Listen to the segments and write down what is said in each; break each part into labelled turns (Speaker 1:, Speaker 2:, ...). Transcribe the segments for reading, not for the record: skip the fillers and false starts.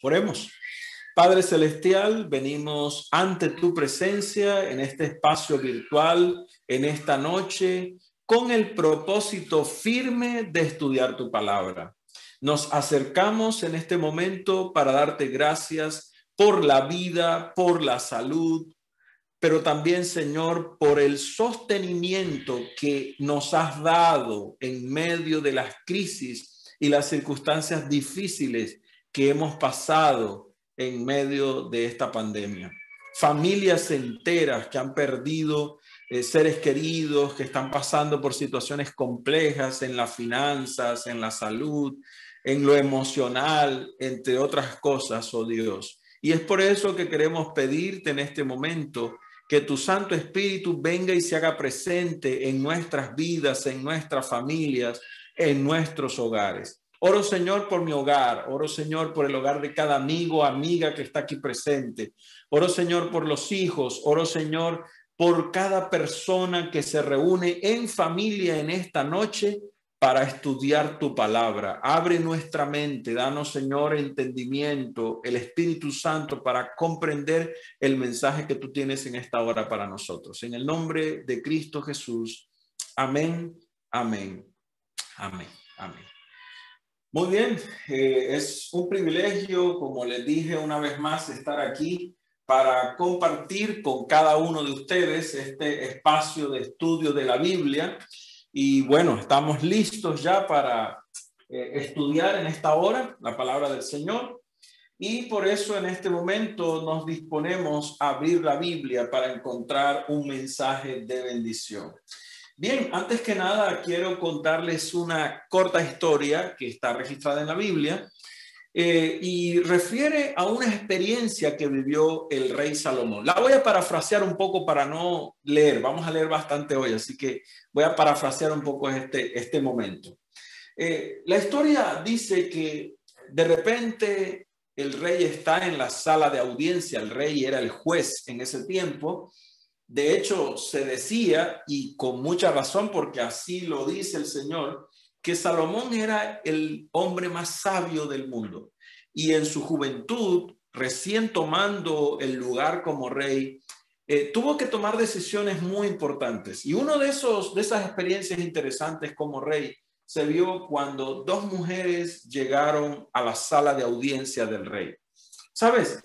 Speaker 1: Oremos. Padre Celestial, venimos ante tu presencia en este espacio virtual, en esta noche, con el propósito firme de estudiar tu palabra. Nos acercamos en este momento para darte gracias por la vida, por la salud, pero también, Señor, por el sostenimiento que nos has dado en medio de las crisis y las circunstancias difíciles que hemos pasado en medio de esta pandemia. Familias enteras que han perdido seres queridos, que están pasando por situaciones complejas en las finanzas, en la salud, en lo emocional, entre otras cosas, oh Dios. Y es por eso que queremos pedirte en este momento que tu Santo Espíritu venga y se haga presente en nuestras vidas, en nuestras familias, en nuestros hogares. Oro, Señor, por mi hogar. Oro, Señor, por el hogar de cada amigo, amiga que está aquí presente. Oro, Señor, por los hijos. Oro, Señor, por cada persona que se reúne en familia en esta noche para estudiar tu palabra. Abre nuestra mente, danos, Señor, entendimiento, el Espíritu Santo para comprender el mensaje que tú tienes en esta hora para nosotros. En el nombre de Cristo Jesús. Amén, amén, amén, amén. Muy bien, es un privilegio, como les dije una vez más, estar aquí para compartir con cada uno de ustedes este espacio de estudio de la Biblia. Y bueno, estamos listos ya para estudiar en esta hora la palabra del Señor. Y por eso en este momento nos disponemos a abrir la Biblia para encontrar un mensaje de bendición. Bien, antes que nada quiero contarles una corta historia que está registrada en la Biblia y refiere a una experiencia que vivió el rey Salomón. La voy a parafrasear un poco para no leer, vamos a leer bastante hoy, así que voy a parafrasear un poco este momento. La historia dice que de repente el rey está en la sala de audiencia, el rey era el juez en ese tiempo. De hecho, se decía, y con mucha razón, porque así lo dice el Señor, que Salomón era el hombre más sabio del mundo. Y en su juventud, recién tomando el lugar como rey, tuvo que tomar decisiones muy importantes. Y uno de esas experiencias interesantes como rey se vio cuando dos mujeres llegaron a la sala de audiencia del rey. ¿Sabes?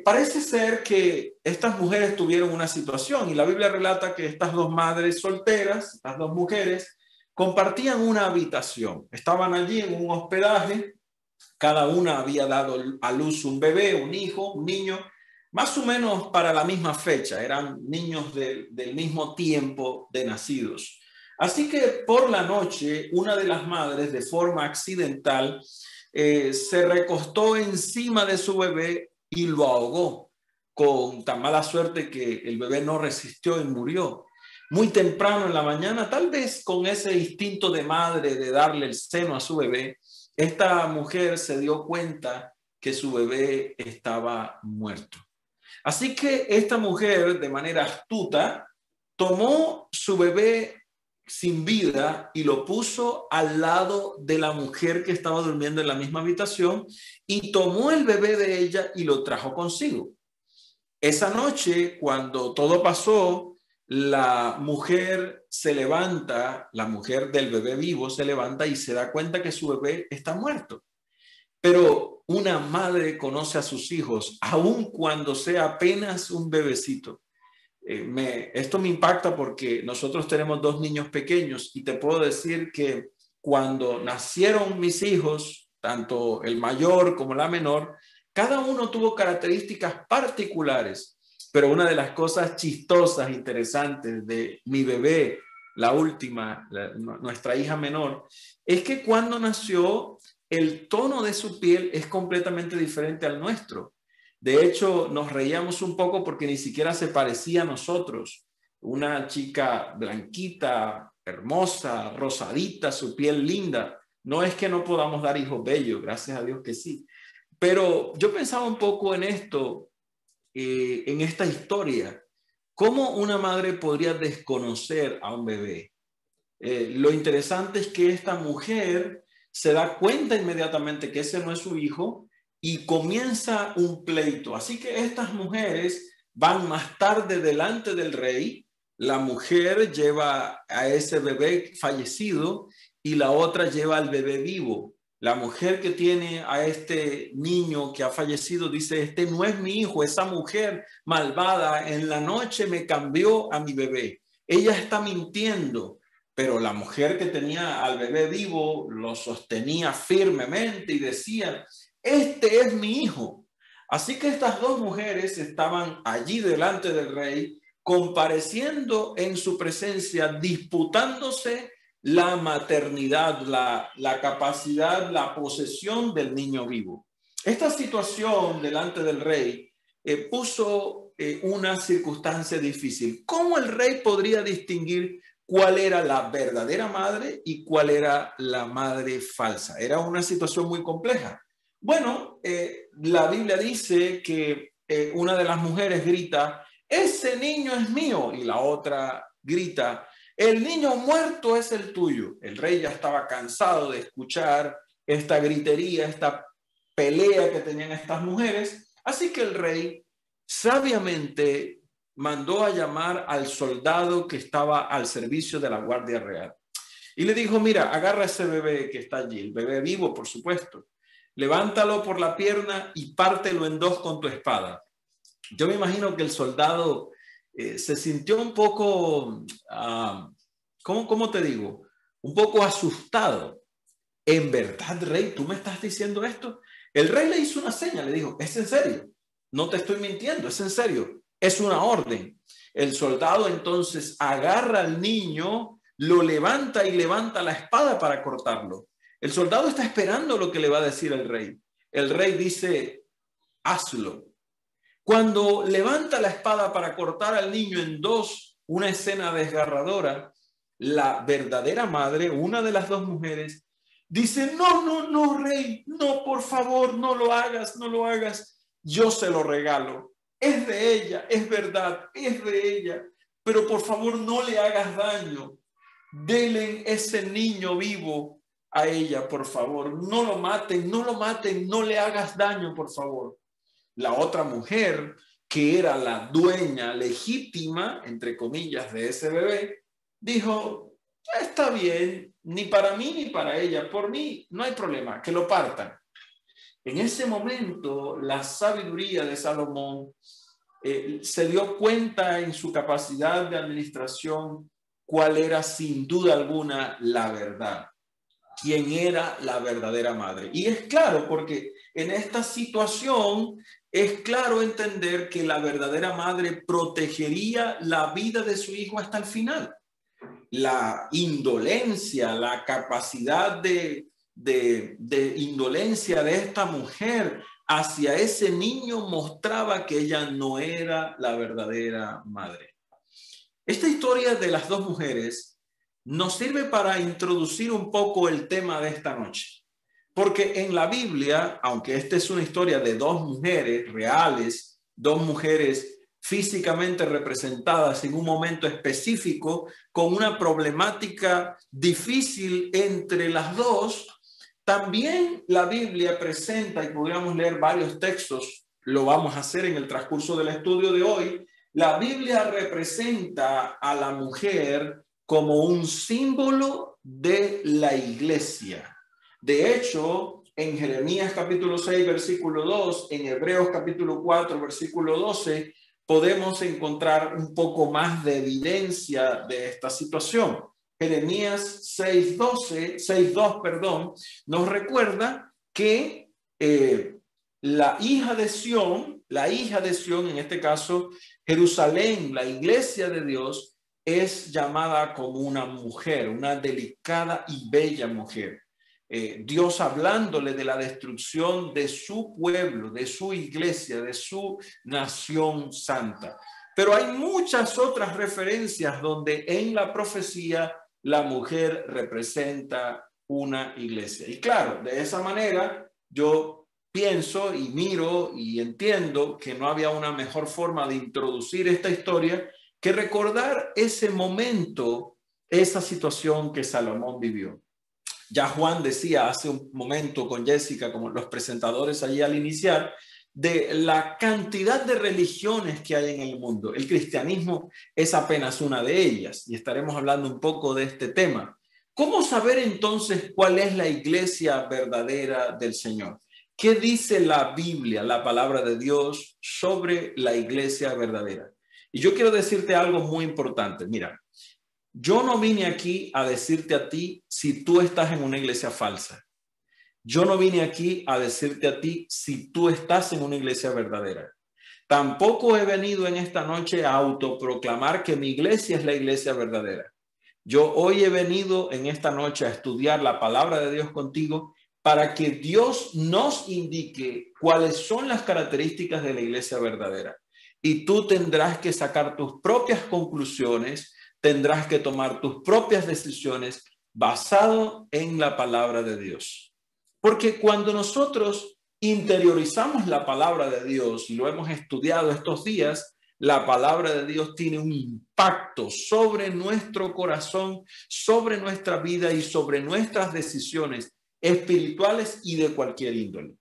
Speaker 1: Parece ser que estas mujeres tuvieron una situación y la Biblia relata que estas dos madres solteras, estas dos mujeres, compartían una habitación. Estaban allí en un hospedaje, cada una había dado a luz un bebé, un hijo, un niño, más o menos para la misma fecha, eran niños del mismo tiempo de nacidos. Así que por la noche, una de las madres, de forma accidental, se recostó encima de su bebé y lo ahogó, con tan mala suerte que el bebé no resistió y murió. Muy temprano en la mañana, tal vez con ese instinto de madre de darle el seno a su bebé, esta mujer se dio cuenta que su bebé estaba muerto. Así que esta mujer, de manera astuta, tomó su bebé sin vida y lo puso al lado de la mujer que estaba durmiendo en la misma habitación y tomó el bebé de ella y lo trajo consigo. Esa noche, cuando todo pasó, la mujer se levanta, la mujer del bebé vivo se levanta y se da cuenta que su bebé está muerto. Pero una madre conoce a sus hijos, aun cuando sea apenas un bebecito. Esto me impacta porque nosotros tenemos dos niños pequeños y te puedo decir que cuando nacieron mis hijos, tanto el mayor como la menor, cada uno tuvo características particulares, pero una de las cosas chistosas, interesantes de mi bebé, la última, nuestra hija menor, es que cuando nació, el tono de su piel es completamente diferente al nuestro. De hecho, nos reíamos un poco porque ni siquiera se parecía a nosotros. Una chica blanquita, hermosa, rosadita, su piel linda. No es que no podamos dar hijos bellos, gracias a Dios que sí. Pero yo pensaba un poco en esto, en esta historia. ¿Cómo una madre podría desconocer a un bebé? Lo interesante es que esta mujer se da cuenta inmediatamente que ese no es su hijo y comienza un pleito. Así que estas mujeres van más tarde delante del rey. La mujer lleva a ese bebé fallecido y la otra lleva al bebé vivo. La mujer que tiene a este niño que ha fallecido dice, este no es mi hijo, esa mujer malvada en la noche me cambió a mi bebé. Ella está mintiendo, pero la mujer que tenía al bebé vivo lo sostenía firmemente y decía, este es mi hijo. Así que estas dos mujeres estaban allí delante del rey, compareciendo en su presencia, disputándose la maternidad, la capacidad, la posesión del niño vivo. Esta situación delante del rey puso una circunstancia difícil. ¿Cómo el rey podría distinguir cuál era la verdadera madre y cuál era la madre falsa? Era una situación muy compleja. Bueno, la Biblia dice que una de las mujeres grita, ese niño es mío, y la otra grita, el niño muerto es el tuyo. El rey ya estaba cansado de escuchar esta gritería, esta pelea que tenían estas mujeres, así que el rey sabiamente mandó a llamar al soldado que estaba al servicio de la Guardia Real y le dijo, mira, agarra ese bebé que está allí, el bebé vivo, por supuesto, levántalo por la pierna y pártelo en dos con tu espada. Yo me imagino que el soldado se sintió un poco, ¿cómo te digo? Un poco asustado. ¿En verdad, rey, tú me estás diciendo esto? El rey le hizo una seña, le dijo, ¿es en serio? No te estoy mintiendo, es en serio, es una orden. El soldado entonces agarra al niño, lo levanta y levanta la espada para cortarlo. El soldado está esperando lo que le va a decir el rey. El rey dice, hazlo. Cuando levanta la espada para cortar al niño en dos, una escena desgarradora, la verdadera madre, una de las dos mujeres, dice, no, rey, no, por favor, no lo hagas, no lo hagas. Yo se lo regalo. Es de ella, es verdad, es de ella. Pero por favor, no le hagas daño. Denle ese niño vivo a ella, por favor. No lo maten, no lo maten, no le hagas daño, por favor. La otra mujer, que era la dueña legítima, entre comillas, de ese bebé, dijo, está bien, ni para mí ni para ella, por mí no hay problema, que lo partan. En ese momento, la sabiduría de Salomón se dio cuenta en su capacidad de administración cuál era sin duda alguna la verdad, quién era la verdadera madre. Y es claro, porque en esta situación es claro entender que la verdadera madre protegería la vida de su hijo hasta el final. La indolencia, la capacidad de indolencia de esta mujer hacia ese niño mostraba que ella no era la verdadera madre. Esta historia de las dos mujeres nos sirve para introducir un poco el tema de esta noche. Porque en la Biblia, aunque esta es una historia de dos mujeres reales, dos mujeres físicamente representadas en un momento específico, con una problemática difícil entre las dos, también la Biblia presenta, y podríamos leer varios textos, lo vamos a hacer en el transcurso del estudio de hoy, la Biblia representa a la mujer como un símbolo de la iglesia. De hecho, en Jeremías capítulo 6, versículo 2, en Hebreos capítulo 4, versículo 12, podemos encontrar un poco más de evidencia de esta situación. Jeremías 6:2, nos recuerda que la hija de Sión, en este caso Jerusalén, la iglesia de Dios, es llamada como una mujer, una delicada y bella mujer. Dios hablándole de la destrucción de su pueblo, de su iglesia, de su nación santa. Pero hay muchas otras referencias donde en la profecía la mujer representa una iglesia. Y claro, de esa manera yo pienso y miro y entiendo que no había una mejor forma de introducir esta historia que recordar ese momento, esa situación que Salomón vivió. Ya Juan decía hace un momento con Jessica, como los presentadores allí al iniciar, de la cantidad de religiones que hay en el mundo. El cristianismo es apenas una de ellas y estaremos hablando un poco de este tema. ¿Cómo saber entonces cuál es la iglesia verdadera del Señor? ¿Qué dice la Biblia, la palabra de Dios, sobre la iglesia verdadera? Y yo quiero decirte algo muy importante. Mira, yo no vine aquí a decirte a ti si tú estás en una iglesia falsa. Yo no vine aquí a decirte a ti si tú estás en una iglesia verdadera. Tampoco he venido en esta noche a autoproclamar que mi iglesia es la iglesia verdadera. Yo hoy he venido en esta noche a estudiar la palabra de Dios contigo para que Dios nos indique cuáles son las características de la iglesia verdadera. Y tú tendrás que sacar tus propias conclusiones, tendrás que tomar tus propias decisiones basado en la palabra de Dios. Porque cuando nosotros interiorizamos la palabra de Dios y lo hemos estudiado estos días, la palabra de Dios tiene un impacto sobre nuestro corazón, sobre nuestra vida y sobre nuestras decisiones espirituales y de cualquier índole.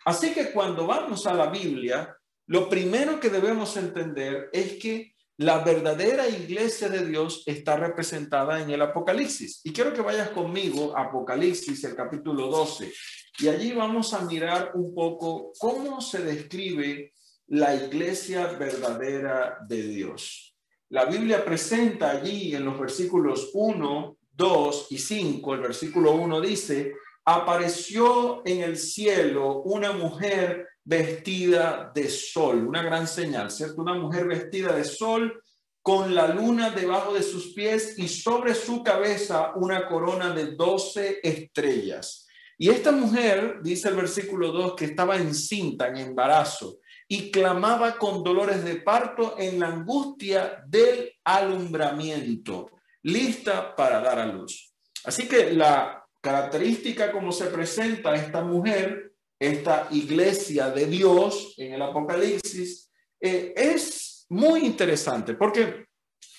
Speaker 1: Así que cuando vamos a la Biblia, lo primero que debemos entender es que la verdadera iglesia de Dios está representada en el Apocalipsis. Y quiero que vayas conmigo a Apocalipsis, el capítulo 12. Y allí vamos a mirar un poco cómo se describe la iglesia verdadera de Dios. La Biblia presenta allí en los versículos 1, 2 y 5, el versículo 1 dice: apareció en el cielo una mujer vestida de sol, una gran señal, ¿cierto? Una mujer vestida de sol con la luna debajo de sus pies y sobre su cabeza una corona de 12 estrellas. Y esta mujer, dice el versículo 2, que estaba encinta, en embarazo, y clamaba con dolores de parto en la angustia del alumbramiento, lista para dar a luz. Así que la característica como se presenta esta mujer, esta iglesia de Dios en el Apocalipsis, es muy interesante porque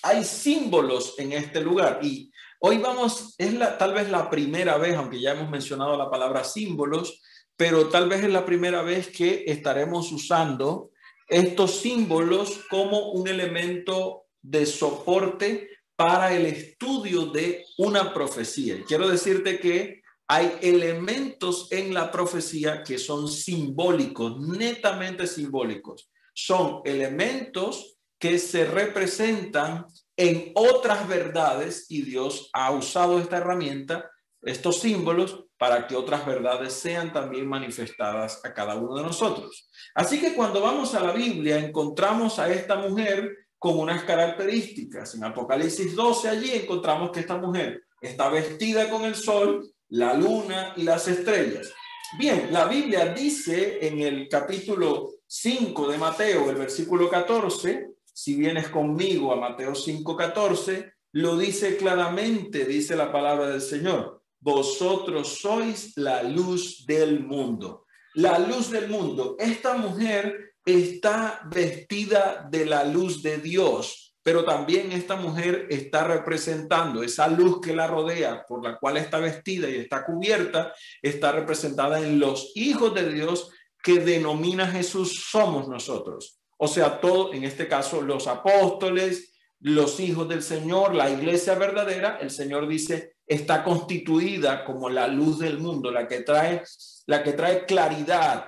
Speaker 1: hay símbolos en este lugar y hoy vamos, tal vez la primera vez, aunque ya hemos mencionado la palabra símbolos, pero tal vez es la primera vez que estaremos usando estos símbolos como un elemento de soporte para el estudio de una profecía. Y quiero decirte que hay elementos en la profecía que son simbólicos, netamente simbólicos. Son elementos que se representan en otras verdades y Dios ha usado esta herramienta, estos símbolos, para que otras verdades sean también manifestadas a cada uno de nosotros. Así que cuando vamos a la Biblia encontramos a esta mujer con unas características. En Apocalipsis 12 allí encontramos que esta mujer está vestida con el sol, la luna y las estrellas. Bien, la Biblia dice en el capítulo 5 de Mateo, el versículo 14, si vienes conmigo a Mateo 5:14, lo dice claramente, dice la palabra del Señor: vosotros sois la luz del mundo. La luz del mundo. Esta mujer está vestida de la luz de Dios, pero también esta mujer está representando esa luz que la rodea, por la cual está vestida y está cubierta, está representada en los hijos de Dios que denomina Jesús somos nosotros. O sea, todo, en este caso, los apóstoles, los hijos del Señor, la iglesia verdadera, el Señor dice, está constituida como la luz del mundo, la que trae claridad.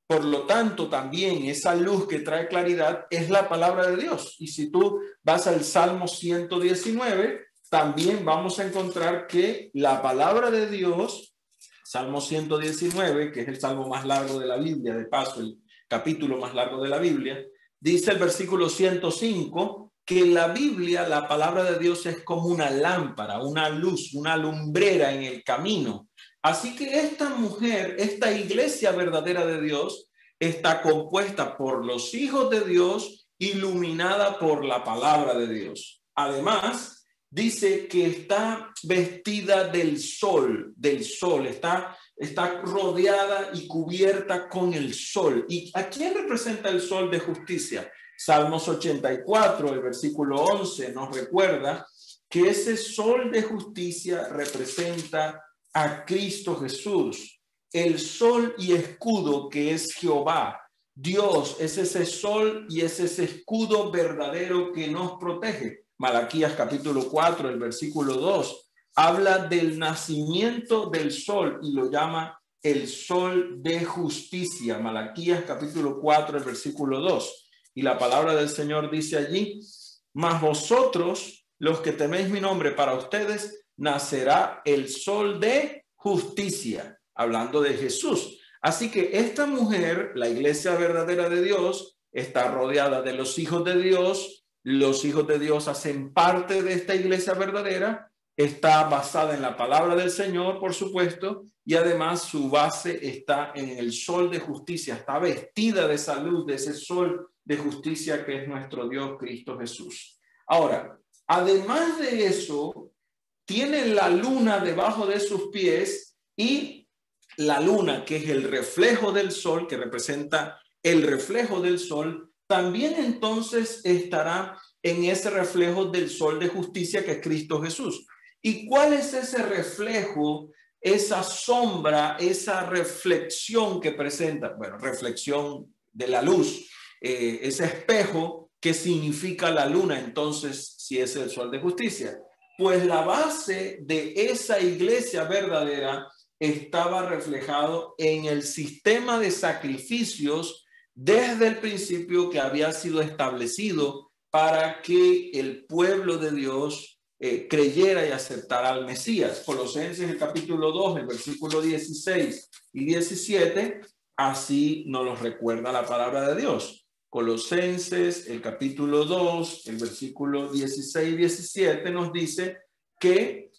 Speaker 1: Por lo tanto, también esa luz que trae claridad es la palabra de Dios. Y si tú vas al Salmo 119, también vamos a encontrar que la palabra de Dios, Salmo 119, que es el salmo más largo de la Biblia, de paso, el capítulo más largo de la Biblia, dice el versículo 105 que la Biblia, la palabra de Dios, es como una lámpara, una luz, una lumbrera en el camino. Así que esta mujer, esta iglesia verdadera de Dios, está compuesta por los hijos de Dios, iluminada por la palabra de Dios. Además, dice que está vestida del sol, está rodeada y cubierta con el sol. ¿Y a quién representa el sol de justicia? Salmos 84, el versículo 11, nos recuerda que ese sol de justicia representa a Cristo Jesús, el sol y escudo que es Jehová. Dios es ese sol y es ese escudo verdadero que nos protege. Malaquías capítulo 4, el versículo 2, habla del nacimiento del sol y lo llama el sol de justicia. Malaquías capítulo 4, el versículo 2. Y la palabra del Señor dice allí: mas vosotros, los que teméis mi nombre, para ustedes nacerá el sol de justicia, hablando de Jesús. Así que esta mujer, la iglesia verdadera de Dios, está rodeada de los hijos de Dios. Los hijos de Dios hacen parte de esta iglesia verdadera. Está basada en la palabra del Señor, por supuesto, y además su base está en el sol de justicia. Está vestida de esa luz, de ese sol de justicia que es nuestro Dios Cristo Jesús. Ahora, además de eso, tiene la luna debajo de sus pies, y la luna, que es el reflejo del sol, que representa el reflejo del sol, también entonces estará en ese reflejo del sol de justicia que es Cristo Jesús. ¿Y cuál es ese reflejo, esa sombra, esa reflexión que presenta? Bueno, reflexión de la luz, ese espejo que significa la luna, entonces, si es el sol de justicia. Pues la base de esa iglesia verdadera estaba reflejado en el sistema de sacrificios desde el principio que había sido establecido para que el pueblo de Dios creyera y aceptara al Mesías. Colosenses, el capítulo 2, el versículo 16 y 17, así nos lo recuerda la palabra de Dios. Colosenses, el capítulo 2, el versículo 16 y 17 nos dice que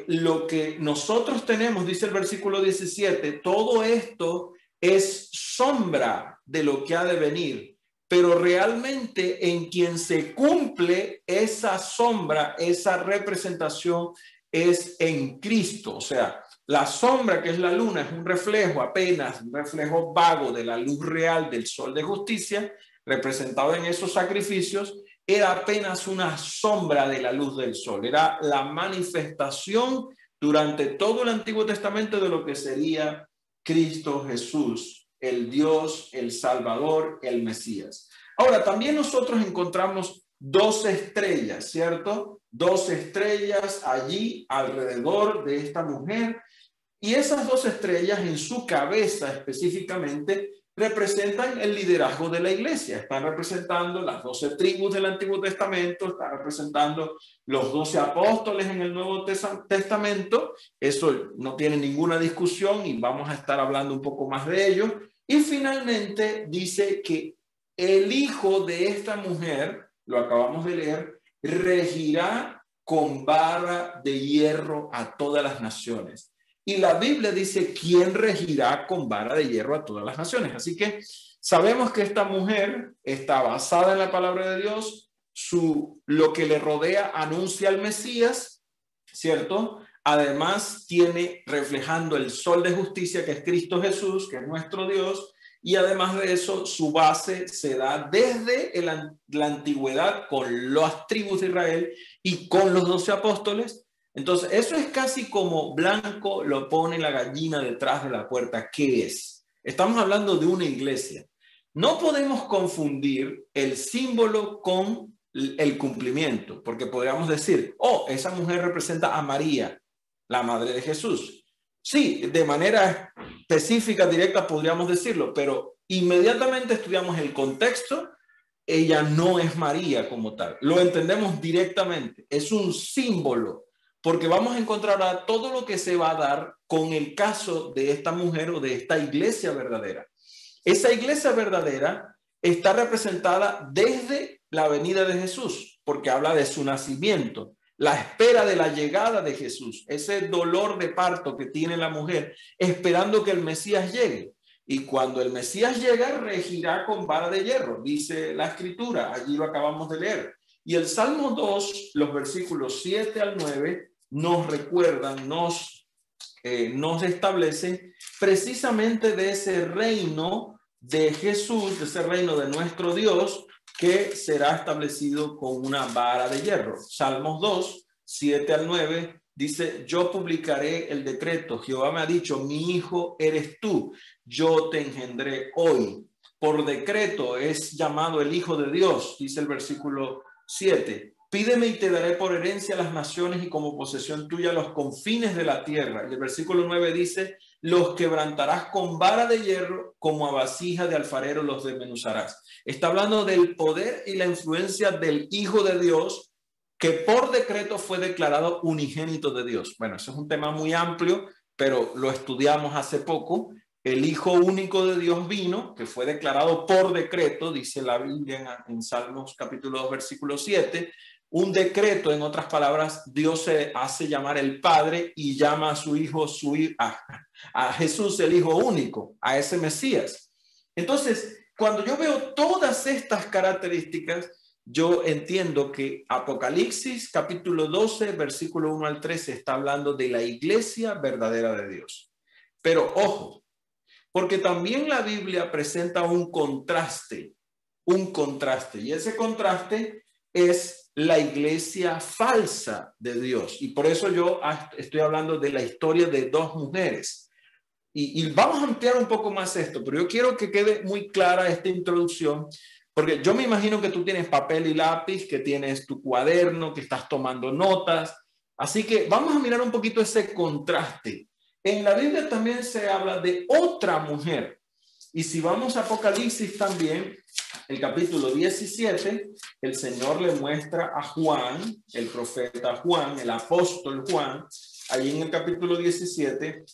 Speaker 1: lo que nosotros tenemos, dice el versículo 17, todo esto es sombra de lo que ha de venir, pero realmente en quien se cumple esa sombra, esa representación, es en Cristo. O sea, la sombra, que es la luna, es un reflejo apenas, un reflejo vago de la luz real del sol de justicia, representado en esos sacrificios. Era apenas una sombra de la luz del sol, era la manifestación durante todo el Antiguo Testamento de lo que sería Cristo Jesús, el Dios, el Salvador, el Mesías. Ahora, también nosotros encontramos dos estrellas, ¿cierto? Dos estrellas allí alrededor de esta mujer, y esas dos estrellas en su cabeza específicamente representan el liderazgo de la iglesia. Están representando las 12 tribus del Antiguo Testamento, están representando los 12 apóstoles en el Nuevo Testamento. Eso no tiene ninguna discusión y vamos a estar hablando un poco más de ello. Y finalmente dice que el hijo de esta mujer, lo acabamos de leer, regirá con vara de hierro a todas las naciones. Y la Biblia dice quién regirá con vara de hierro a todas las naciones. Así que sabemos que esta mujer está basada en la palabra de Dios. Lo que le rodea anuncia al Mesías, ¿cierto? Además tiene reflejando el sol de justicia, que es Cristo Jesús, que es nuestro Dios. Y además de eso, su base se da desde la antigüedad con las tribus de Israel y con los 12 apóstoles. Entonces, eso es casi como blanco lo pone la gallina detrás de la puerta. ¿Qué es? Estamos hablando de una iglesia. No podemos confundir el símbolo con el cumplimiento, porque podríamos decir, oh, esa mujer representa a María, la madre de Jesús. Sí, de manera específica, directa, podríamos decirlo, pero inmediatamente estudiamos el contexto. Ella no es María como tal. Lo entendemos directamente. Es un símbolo, porque vamos a encontrar a todo lo que se va a dar con el caso de esta mujer o de esta iglesia verdadera. Esa iglesia verdadera está representada desde la venida de Jesús, porque habla de su nacimiento, la espera de la llegada de Jesús, ese dolor de parto que tiene la mujer esperando que el Mesías llegue. Y cuando el Mesías llega, regirá con vara de hierro, dice la Escritura, allí lo acabamos de leer. Y el Salmo 2, los versículos 7 al 9, nos recuerdan, nos establecen precisamente de ese reino de Jesús, de ese reino de nuestro Dios, que será establecido con una vara de hierro. Salmos 2, 7 al 9 dice, yo publicaré el decreto. Jehová me ha dicho, mi hijo eres tú, yo te engendré hoy. Por decreto es llamado el Hijo de Dios, dice el versículo 7. Pídeme y te daré por herencia las naciones y como posesión tuya los confines de la tierra. Y el versículo 9 dice, los quebrantarás con vara de hierro, como a vasija de alfarero los desmenuzarás. Está hablando del poder y la influencia del Hijo de Dios, que por decreto fue declarado unigénito de Dios. Bueno, eso es un tema muy amplio, pero lo estudiamos hace poco. El Hijo único de Dios vino, que fue declarado por decreto, dice la Biblia en Salmos capítulo 2, versículo 7. Un decreto, en otras palabras, Dios se hace llamar el Padre y llama a su Hijo, a Jesús el Hijo único, a ese Mesías. Entonces, cuando yo veo todas estas características, yo entiendo que Apocalipsis capítulo 12, versículo 1 al 13 está hablando de la iglesia verdadera de Dios. Pero ojo, porque también la Biblia presenta un contraste, y ese contraste es la iglesia falsa de Dios. Y por eso yo estoy hablando de la historia de dos mujeres. Y vamos a ampliar un poco más esto, pero yo quiero que quede muy clara esta introducción, porque yo me imagino que tú tienes papel y lápiz, que tienes tu cuaderno, que estás tomando notas. Así que vamos a mirar un poquito ese contraste. En la Biblia también se habla de otra mujer. Y si vamos a Apocalipsis también, el capítulo 17, el Señor le muestra a Juan, el profeta Juan, el apóstol Juan, allí en el capítulo 17,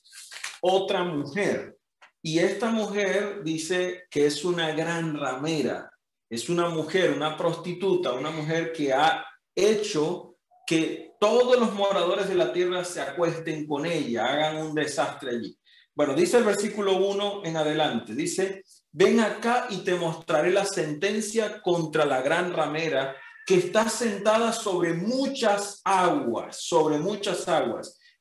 Speaker 1: otra mujer. Y esta mujer dice que es una gran ramera, es una mujer, una prostituta, una mujer que ha hecho que todos los moradores de la tierra se acuesten con ella, hagan un desastre allí. Bueno, dice el versículo 1 en adelante, dice, ven acá y te mostraré la sentencia contra la gran ramera que está sentada sobre muchas aguas,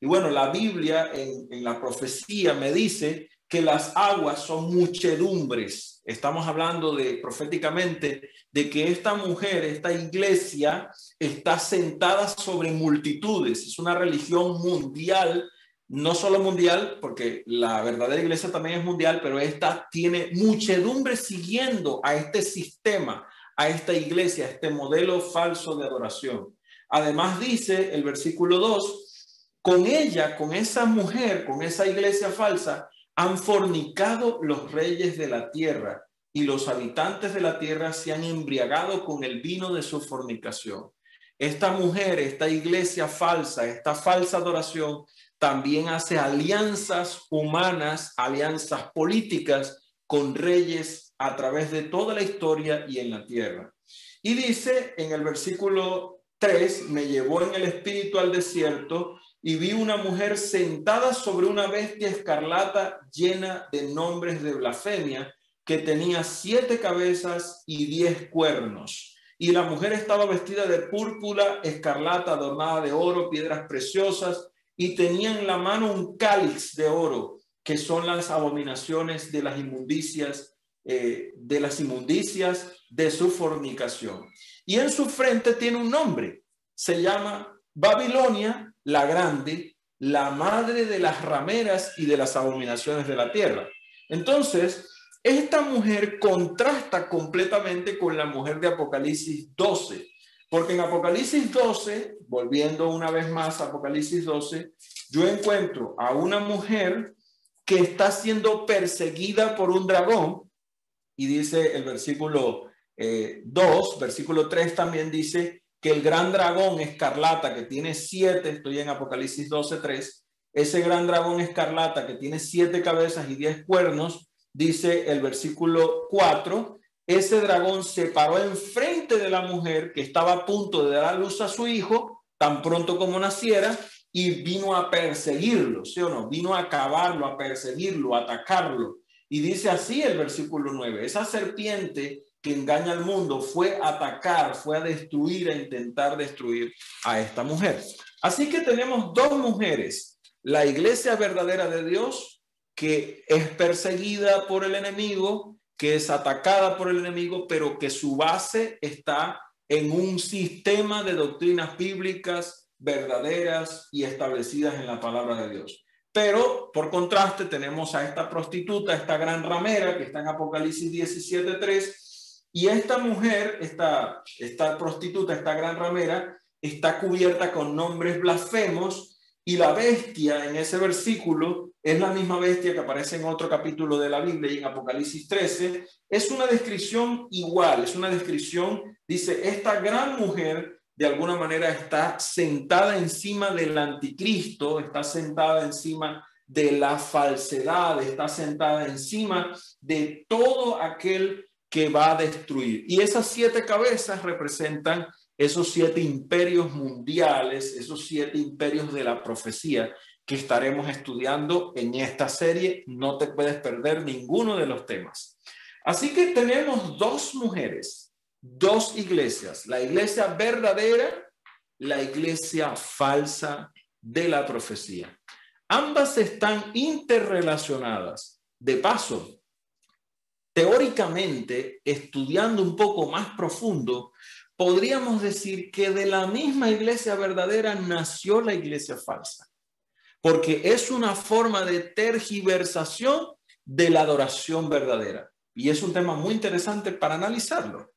Speaker 1: Y bueno, la Biblia en la profecía me dice que las aguas son muchedumbres. Estamos hablando proféticamente de que esta mujer, esta iglesia, está sentada sobre multitudes. Es una religión mundial, no solo mundial, porque la verdadera iglesia también es mundial, pero esta tiene muchedumbre siguiendo a este sistema, a esta iglesia, a este modelo falso de adoración. Además dice el versículo 2, con ella, con esa mujer, con esa iglesia falsa, han fornicado los reyes de la tierra y los habitantes de la tierra se han embriagado con el vino de su fornicación. Esta mujer, esta iglesia falsa, esta falsa adoración, también hace alianzas humanas, alianzas políticas con reyes a través de toda la historia y en la tierra. Y dice en el versículo 3, me llevó en el espíritu al desierto y vi una mujer sentada sobre una bestia escarlata llena de nombres de blasfemia, que tenía 7 cabezas y 10 cuernos. Y la mujer estaba vestida de púrpura escarlata, adornada de oro, piedras preciosas, y tenía en la mano un cáliz de oro, que son las abominaciones de las inmundicias, de su fornicación. Y en su frente tiene un nombre, se llama Babilonia la Grande, la madre de las rameras y de las abominaciones de la tierra. Entonces, esta mujer contrasta completamente con la mujer de Apocalipsis 12, porque en Apocalipsis 12, volviendo una vez más a Apocalipsis 12, yo encuentro a una mujer que está siendo perseguida por un dragón, y dice el versículo 2, versículo 3 también dice que el gran dragón escarlata que tiene 7, estoy en Apocalipsis 12:3, ese gran dragón escarlata que tiene 7 cabezas y 10 cuernos, dice el versículo 4, ese dragón se paró enfrente de la mujer que estaba a punto de dar a luz a su hijo, tan pronto como naciera, y vino a perseguirlo, ¿sí o no? Vino a acabarlo, a perseguirlo, a atacarlo. Y dice así el versículo 9, esa serpiente que engaña al mundo fue a atacar, fue a destruir, a intentar destruir a esta mujer. Así que tenemos dos mujeres, la iglesia verdadera de Dios, que es perseguida por el enemigo, que es atacada por el enemigo, pero que su base está en un sistema de doctrinas bíblicas verdaderas y establecidas en la palabra de Dios. Pero, por contraste, tenemos a esta prostituta, esta gran ramera, que está en Apocalipsis 17:3, y esta mujer, esta prostituta, esta gran ramera, está cubierta con nombres blasfemos, y la bestia en ese versículo es la misma bestia que aparece en otro capítulo de la Biblia y en Apocalipsis 13. Es una descripción igual, es una descripción, dice, esta gran mujer de alguna manera está sentada encima del anticristo, está sentada encima de la falsedad, está sentada encima de todo aquel que va a destruir. Y esas 7 cabezas representan esos 7 imperios mundiales, esos 7 imperios de la profecía que estaremos estudiando en esta serie. No te puedes perder ninguno de los temas. Así que tenemos 2 mujeres, 2 iglesias, la iglesia verdadera, la iglesia falsa de la profecía. Ambas están interrelacionadas. De paso, teóricamente, estudiando un poco más profundo, podríamos decir que de la misma iglesia verdadera nació la iglesia falsa, porque es una forma de tergiversación de la adoración verdadera. Y es un tema muy interesante para analizarlo.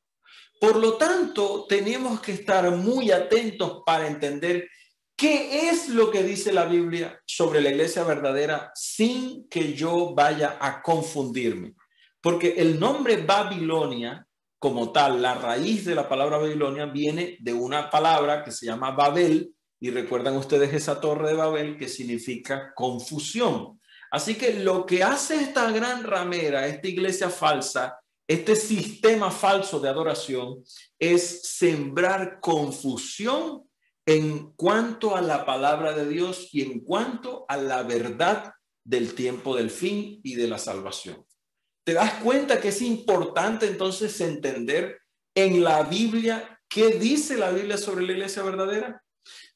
Speaker 1: Por lo tanto, tenemos que estar muy atentos para entender qué es lo que dice la Biblia sobre la iglesia verdadera sin que yo vaya a confundirme. Porque el nombre Babilonia, como tal, la raíz de la palabra Babilonia viene de una palabra que se llama Babel, y recuerdan ustedes esa torre de Babel que significa confusión. Así que lo que hace esta gran ramera, esta iglesia falsa, este sistema falso de adoración, es sembrar confusión en cuanto a la palabra de Dios y en cuanto a la verdad del tiempo del fin y de la salvación. ¿Te das cuenta que es importante entonces entender en la Biblia qué dice la Biblia sobre la iglesia verdadera?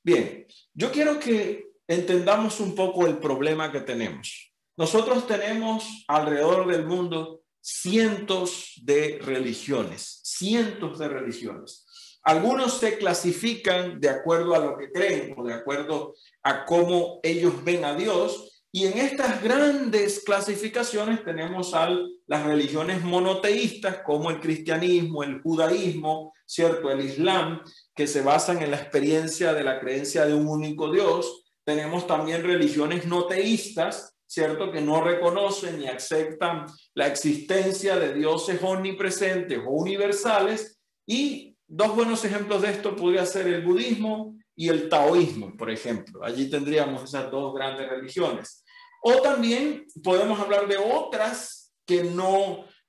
Speaker 1: Bien, yo quiero que entendamos un poco el problema que tenemos. Nosotros tenemos alrededor del mundo cientos de religiones. Algunos se clasifican de acuerdo a lo que creen o de acuerdo a cómo ellos ven a Dios. Y en estas grandes clasificaciones tenemos a las religiones monoteístas como el cristianismo, el judaísmo, ¿cierto? El islam, que se basan en la experiencia de la creencia de un único Dios. Tenemos también religiones no teístas, ¿cierto? Que no reconocen ni aceptan la existencia de dioses omnipresentes o universales. Y 2 buenos ejemplos de esto podría ser el budismo y el taoísmo, por ejemplo. Allí tendríamos esas 2 grandes religiones. O también podemos hablar de otras que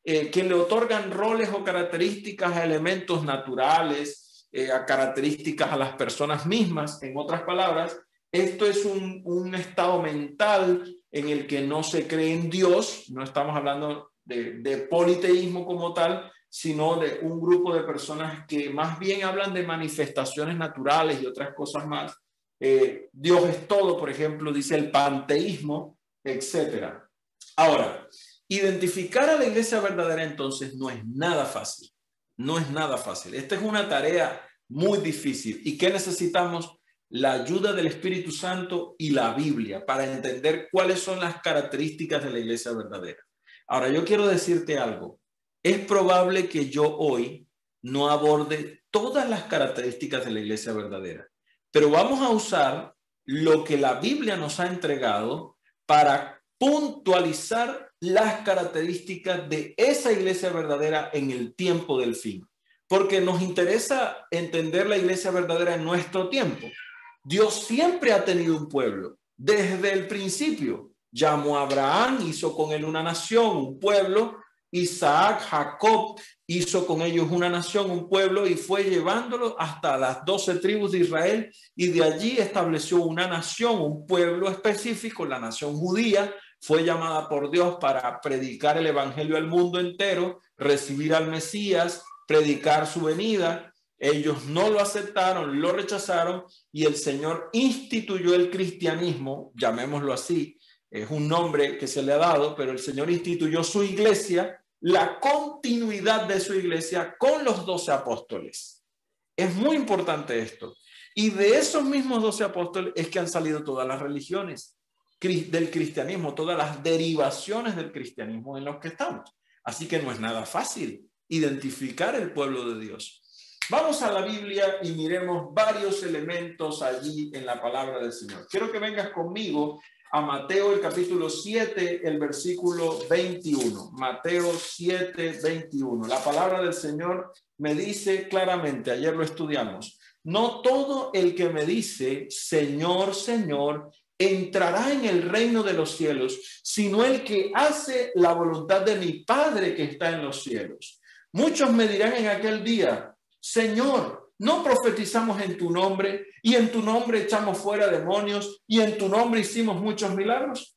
Speaker 1: que le otorgan roles o características a elementos naturales, a características a las personas mismas. En otras palabras, esto es un estado mental en el que no se cree en Dios. No estamos hablando de politeísmo como tal, sino de un grupo de personas que más bien hablan de manifestaciones naturales y otras cosas más. Dios es todo, por ejemplo, dice el panteísmo, etcétera. Ahora, identificar a la iglesia verdadera entonces no es nada fácil. No es nada fácil. Esta es una tarea muy difícil. ¿Y qué necesitamos? La ayuda del Espíritu Santo y la Biblia para entender cuáles son las características de la iglesia verdadera. Ahora, yo quiero decirte algo. Es probable que yo hoy no aborde todas las características de la iglesia verdadera, pero vamos a usar lo que la Biblia nos ha entregado para puntualizar las características de esa iglesia verdadera en el tiempo del fin, porque nos interesa entender la iglesia verdadera en nuestro tiempo. Dios siempre ha tenido un pueblo, desde el principio. Llamó a Abraham, hizo con él una nación, un pueblo. Isaac, Jacob hizo con ellos una nación, un pueblo, y fue llevándolo hasta las 12 tribus de Israel, y de allí estableció una nación, un pueblo específico, la nación judía. Fue llamada por Dios para predicar el evangelio al mundo entero, recibir al Mesías, predicar su venida. Ellos no lo aceptaron, lo rechazaron, y el Señor instituyó el cristianismo, llamémoslo así. Es un nombre que se le ha dado, pero el Señor instituyó su iglesia, la continuidad de su iglesia con los 12 apóstoles. Es muy importante esto. Y de esos mismos 12 apóstoles es que han salido todas las religiones del cristianismo, todas las derivaciones del cristianismo en los que estamos. Así que no es nada fácil identificar el pueblo de Dios. Vamos a la Biblia y miremos varios elementos allí en la palabra del Señor. Quiero que vengas conmigo a Mateo, el capítulo 7, el versículo 21. Mateo 7, 21. La palabra del Señor me dice claramente, ayer lo estudiamos, no todo el que me dice, Señor, Señor, entrará en el reino de los cielos, sino el que hace la voluntad de mi Padre que está en los cielos. Muchos me dirán en aquel día, Señor, ¿no profetizamos en tu nombre y en tu nombre echamos fuera demonios y en tu nombre hicimos muchos milagros?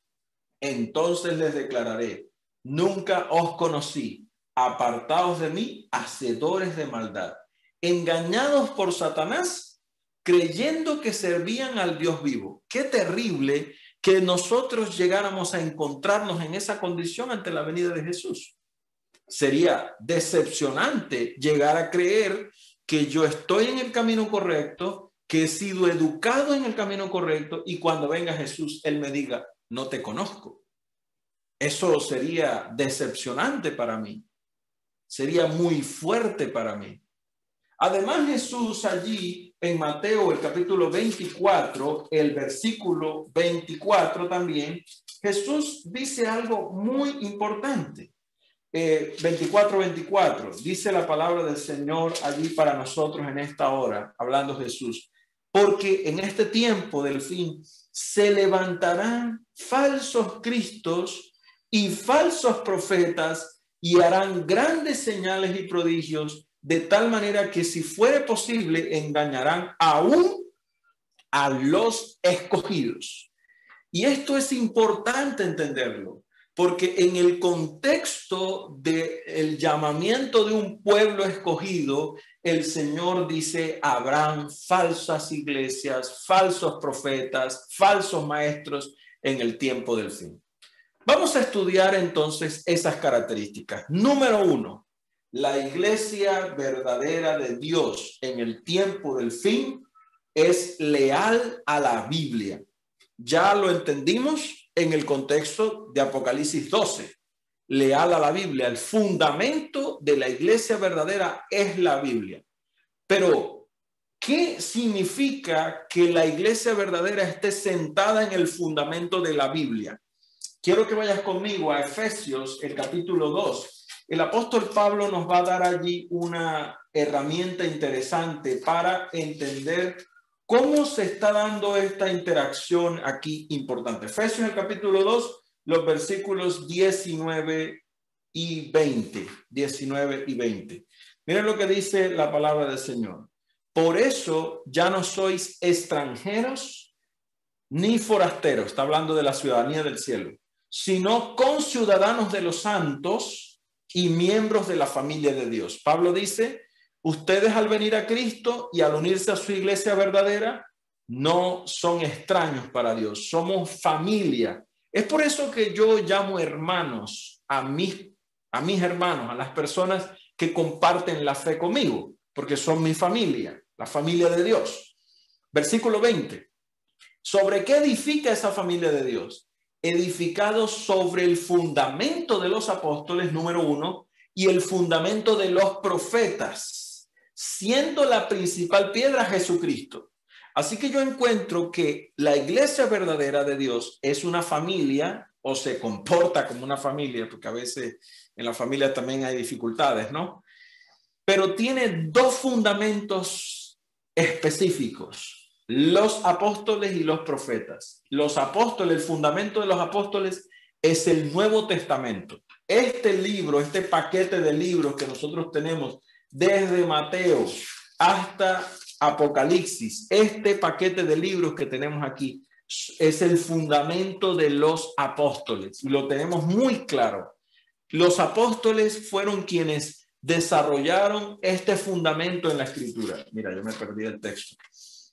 Speaker 1: Entonces les declararé, nunca os conocí, apartaos de mí, hacedores de maldad, engañados por Satanás, creyendo que servían al Dios vivo. Qué terrible que nosotros llegáramos a encontrarnos en esa condición ante la venida de Jesús. Sería decepcionante llegar a creer que yo estoy en el camino correcto, que he sido educado en el camino correcto y cuando venga Jesús, Él me diga, no te conozco. Eso sería decepcionante para mí. Sería muy fuerte para mí. Además, Jesús allí en Mateo, el capítulo 24, el versículo 24 también, Jesús dice algo muy importante. 24, dice la palabra del Señor allí para nosotros en esta hora, hablando Jesús, porque en este tiempo del fin se levantarán falsos cristos y falsos profetas y harán grandes señales y prodigios, de tal manera que si fuere posible engañarán aún a los escogidos. Y esto es importante entenderlo, porque en el contexto del llamamiento de un pueblo escogido, el Señor dice, habrán falsas iglesias, falsos profetas, falsos maestros en el tiempo del fin. Vamos a estudiar entonces esas características. Número 1, la iglesia verdadera de Dios en el tiempo del fin es leal a la Biblia. Ya lo entendimos en el contexto de Apocalipsis 12. Leal a la Biblia. El fundamento de la iglesia verdadera es la Biblia. Pero, ¿qué significa que la iglesia verdadera esté sentada en el fundamento de la Biblia? Quiero que vayas conmigo a Efesios, el capítulo 2. El apóstol Pablo nos va a dar allí una herramienta interesante para entender ¿cómo se está dando esta interacción aquí importante? Efesios, el capítulo 2, los versículos 19 y 20. 19 y 20. Miren lo que dice la palabra del Señor. Por eso ya no sois extranjeros ni forasteros, está hablando de la ciudadanía del cielo, sino conciudadanos de los santos y miembros de la familia de Dios. Pablo dice, ustedes al venir a Cristo y al unirse a su iglesia verdadera, no son extraños para Dios, somos familia. Es por eso que yo llamo hermanos a mis hermanos, a las personas que comparten la fe conmigo, porque son mi familia, la familia de Dios. Versículo 20. ¿Sobre qué edifica esa familia de Dios? Edificado sobre el fundamento de los apóstoles, número 1, y el fundamento de los profetas, siendo la principal piedra Jesucristo. Así que yo encuentro que la iglesia verdadera de Dios es una familia, o se comporta como una familia, porque a veces en la familia también hay dificultades, ¿no? Pero tiene dos fundamentos específicos. Los apóstoles y los profetas. Los apóstoles, el fundamento de los apóstoles es el Nuevo Testamento. Este libro, este paquete de libros que nosotros tenemos desde Mateo hasta Apocalipsis, este paquete de libros que tenemos aquí es el fundamento de los apóstoles y lo tenemos muy claro. Los apóstoles fueron quienes desarrollaron este fundamento en la Escritura. Mira, yo me perdí el texto.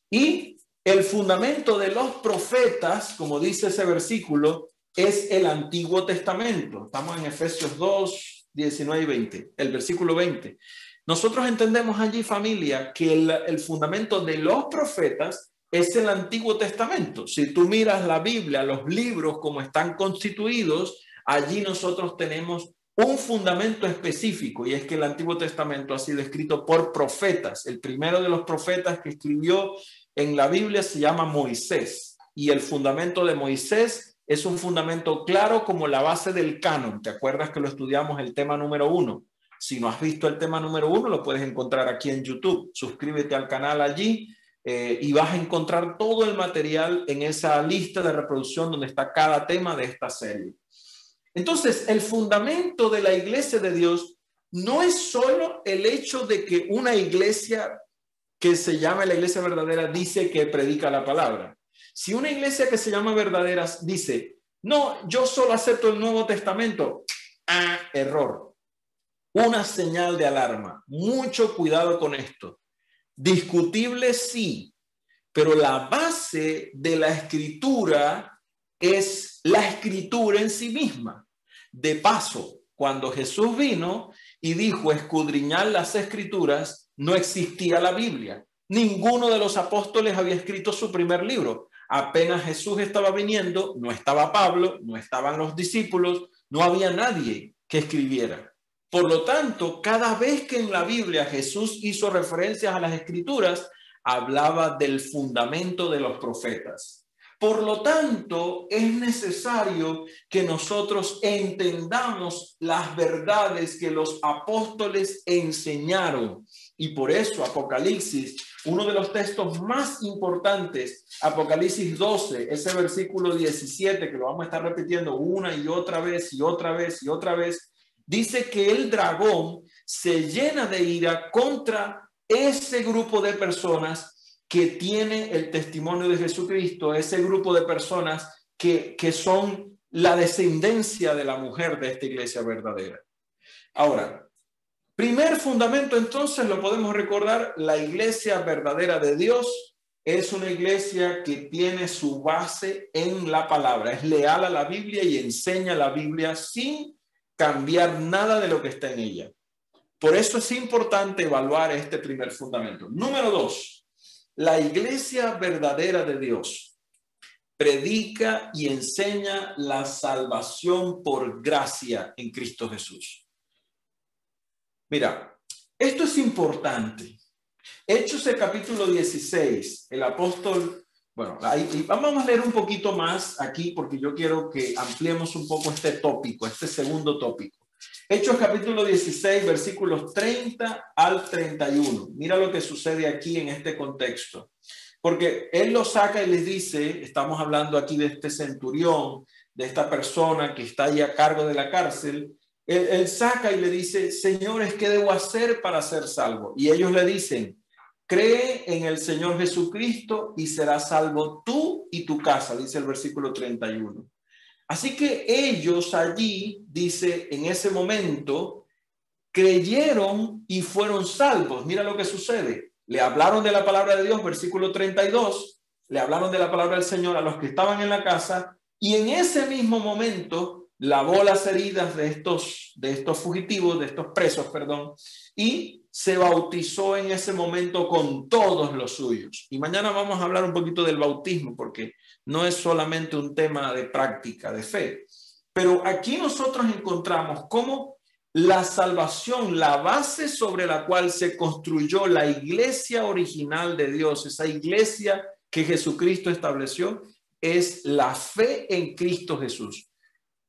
Speaker 1: Y el fundamento de los profetas, como dice ese versículo, es el Antiguo Testamento. Estamos en Efesios 2, 19 y 20, el versículo 20. Nosotros entendemos allí, familia, que el fundamento de los profetas es el Antiguo Testamento. Si tú miras la Biblia, los libros como están constituidos, allí nosotros tenemos un fundamento específico, y es que el Antiguo Testamento ha sido escrito por profetas. El primero de los profetas que escribió en la Biblia se llama Moisés, y el fundamento de Moisés es un fundamento claro como la base del canon. ¿Te acuerdas que lo estudiamos el tema número 1? Si no has visto el tema número 1, lo puedes encontrar aquí en YouTube. Suscríbete al canal allí y vas a encontrar todo el material en esa lista de reproducción donde está cada tema de esta serie. Entonces, el fundamento de la iglesia de Dios no es solo el hecho de que una iglesia que se llama la iglesia verdadera dice que predica la palabra. Si una iglesia que se llama verdadera dice, no, yo solo acepto el Nuevo Testamento, error. Una señal de alarma. Mucho cuidado con esto. Discutible sí, pero la base de la escritura es la escritura en sí misma. De paso, cuando Jesús vino y dijo escudriñar las escrituras, no existía la Biblia. Ninguno de los apóstoles había escrito su primer libro. Apenas Jesús estaba viniendo, no estaba Pablo, no estaban los discípulos, no había nadie que escribiera. Por lo tanto, cada vez que en la Biblia Jesús hizo referencias a las escrituras, hablaba del fundamento de los profetas. Por lo tanto, es necesario que nosotros entendamos las verdades que los apóstoles enseñaron. Y por eso Apocalipsis, uno de los textos más importantes, Apocalipsis 12, ese versículo 17, que lo vamos a estar repitiendo una y otra vez y otra vez y otra vez, dice que el dragón se llena de ira contra ese grupo de personas que tiene el testimonio de Jesucristo, ese grupo de personas que son la descendencia de la mujer de esta iglesia verdadera. Ahora, primer fundamento entonces lo podemos recordar, la iglesia verdadera de Dios es una iglesia que tiene su base en la palabra, es leal a la Biblia y enseña la Biblia sin cambiar nada de lo que está en ella. Por eso es importante evaluar este primer fundamento. Número 2. La iglesia verdadera de Dios predica y enseña la salvación por gracia en Cristo Jesús. Mira, esto es importante. Hechos el capítulo 16, el apóstol, bueno, vamos a leer un poquito más aquí porque yo quiero que ampliemos un poco este tópico, este segundo tópico. Hechos capítulo 16, versículos 30 al 31. Mira lo que sucede aquí en este contexto. Porque él lo saca y les dice, estamos hablando aquí de este centurión, de esta persona que está ahí a cargo de la cárcel. Él saca y le dice, señores, ¿qué debo hacer para ser salvo? Y ellos le dicen, cree en el Señor Jesucristo y serás salvo tú y tu casa, dice el versículo 31. Así que ellos allí, dice, en ese momento, creyeron y fueron salvos. Mira lo que sucede. Le hablaron de la palabra de Dios, versículo 32, le hablaron de la palabra del Señor a los que estaban en la casa, y en ese mismo momento lavó las heridas de estos fugitivos, de estos presos, perdón, y se bautizó en ese momento con todos los suyos. Y mañana vamos a hablar un poquito del bautismo, porque no es solamente un tema de práctica, de fe. Pero aquí nosotros encontramos cómo la salvación, la base sobre la cual se construyó la iglesia original de Dios, esa iglesia que Jesucristo estableció, es la fe en Cristo Jesús.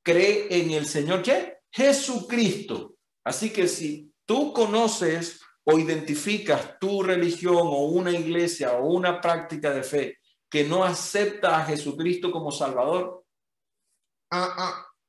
Speaker 1: Cree en el Señor, ¿qué? Jesucristo. Así que si tú conoces o identificas tu religión o una iglesia o una práctica de fe que no acepta a Jesucristo como Salvador,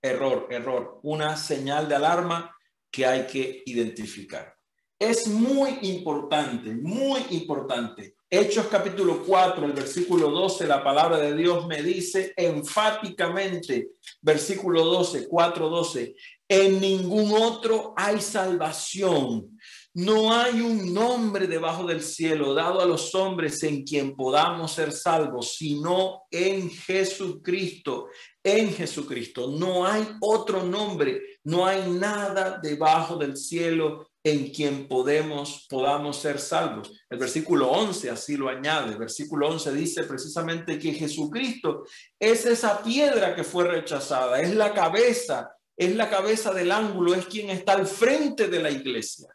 Speaker 1: error, una señal de alarma que hay que identificar. Es muy importante, muy importante. Hechos capítulo 4, el versículo 12, la palabra de Dios me dice enfáticamente, versículo 12, 4:12, En ningún otro hay salvación. No hay un nombre debajo del cielo dado a los hombres en quien podamos ser salvos, sino en Jesucristo. En Jesucristo. No hay otro nombre, no hay nada debajo del cielo en quien podamos ser salvos. El versículo 11 así lo añade. El versículo 11 dice precisamente que Jesucristo es esa piedra que fue rechazada, es la cabeza del ángulo, es quien está al frente de la iglesia.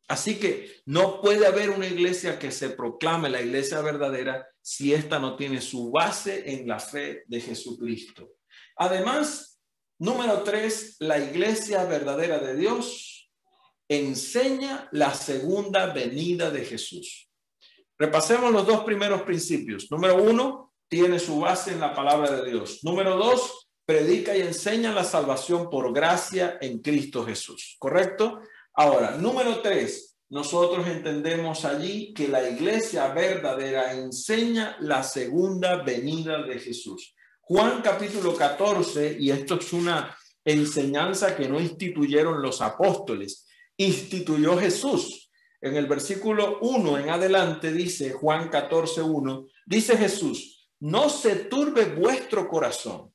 Speaker 1: Así que no puede haber una iglesia que se proclame la iglesia verdadera si ésta no tiene su base en la fe de Jesucristo. Además, número 3, la iglesia verdadera de Dios enseña la segunda venida de Jesús. Repasemos los dos primeros principios. Número 1, tiene su base en la palabra de Dios. Número 2, predica y enseña la salvación por gracia en Cristo Jesús. ¿Correcto? Ahora, número 3, nosotros entendemos allí que la iglesia verdadera enseña la segunda venida de Jesús. Juan capítulo 14, y esto es una enseñanza que no instituyeron los apóstoles, instituyó Jesús. En el versículo 1 en adelante dice, Juan 14:1, dice Jesús, no se turbe vuestro corazón.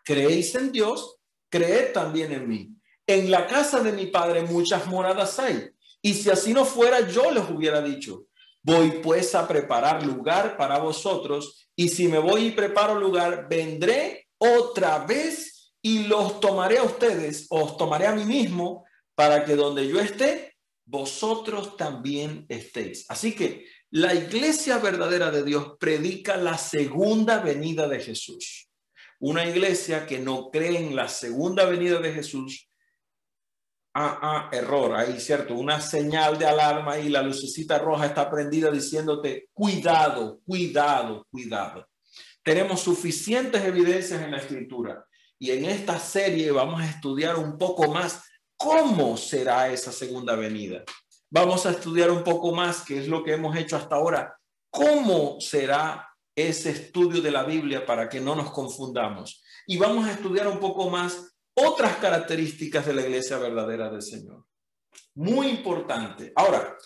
Speaker 1: Creéis en Dios, creed también en mí. En la casa de mi Padre muchas moradas hay. Y si así no fuera, yo les hubiera dicho, voy pues a preparar lugar para vosotros. Y si me voy y preparo lugar, vendré otra vez y los tomaré a ustedes, os tomaré a mí mismo, para que donde yo esté, vosotros también estéis. Así que la iglesia verdadera de Dios predica la segunda venida de Jesús. Una iglesia que no cree en la segunda venida de Jesús, error, ahí cierto, una señal de alarma y la lucecita roja está prendida diciéndote, cuidado, cuidado, cuidado. Tenemos suficientes evidencias en la Escritura y en esta serie vamos a estudiar un poco más cómo será esa segunda venida. Vamos a estudiar un poco más, que es lo que hemos hecho hasta ahora, cómo será ese estudio de la Biblia para que no nos confundamos. Y vamos a estudiar un poco más otras características de la iglesia verdadera del Señor. Muy importante. Ahora,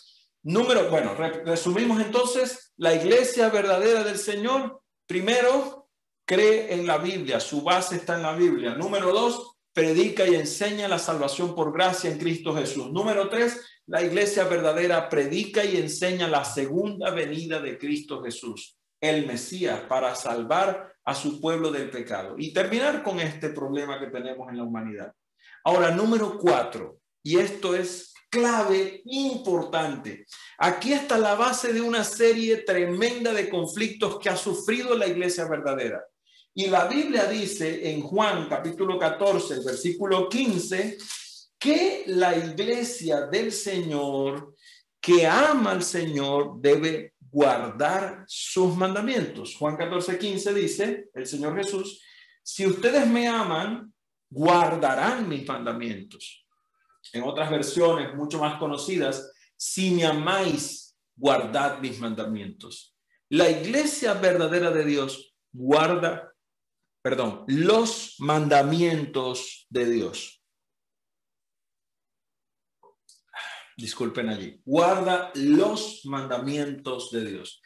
Speaker 1: resumimos entonces, la iglesia verdadera del Señor, primero, cree en la Biblia, su base está en la Biblia. Número 2, predica y enseña la salvación por gracia en Cristo Jesús. Número 3, la iglesia verdadera predica y enseña la segunda venida de Cristo Jesús, el Mesías, para salvar a su pueblo del pecado y terminar con este problema que tenemos en la humanidad. Ahora, número 4, y esto es clave, importante. Aquí está la base de una serie tremenda de conflictos que ha sufrido la iglesia verdadera. Y la Biblia dice en Juan capítulo 14, el versículo 15, que la iglesia del Señor, que ama al Señor, debe guardar sus mandamientos. Juan 14:15 dice, el Señor Jesús, si ustedes me aman, guardarán mis mandamientos. En otras versiones mucho más conocidas, si me amáis, guardad mis mandamientos. La iglesia verdadera de Dios guarda, los mandamientos de Dios. Disculpen allí, guarda los mandamientos de Dios.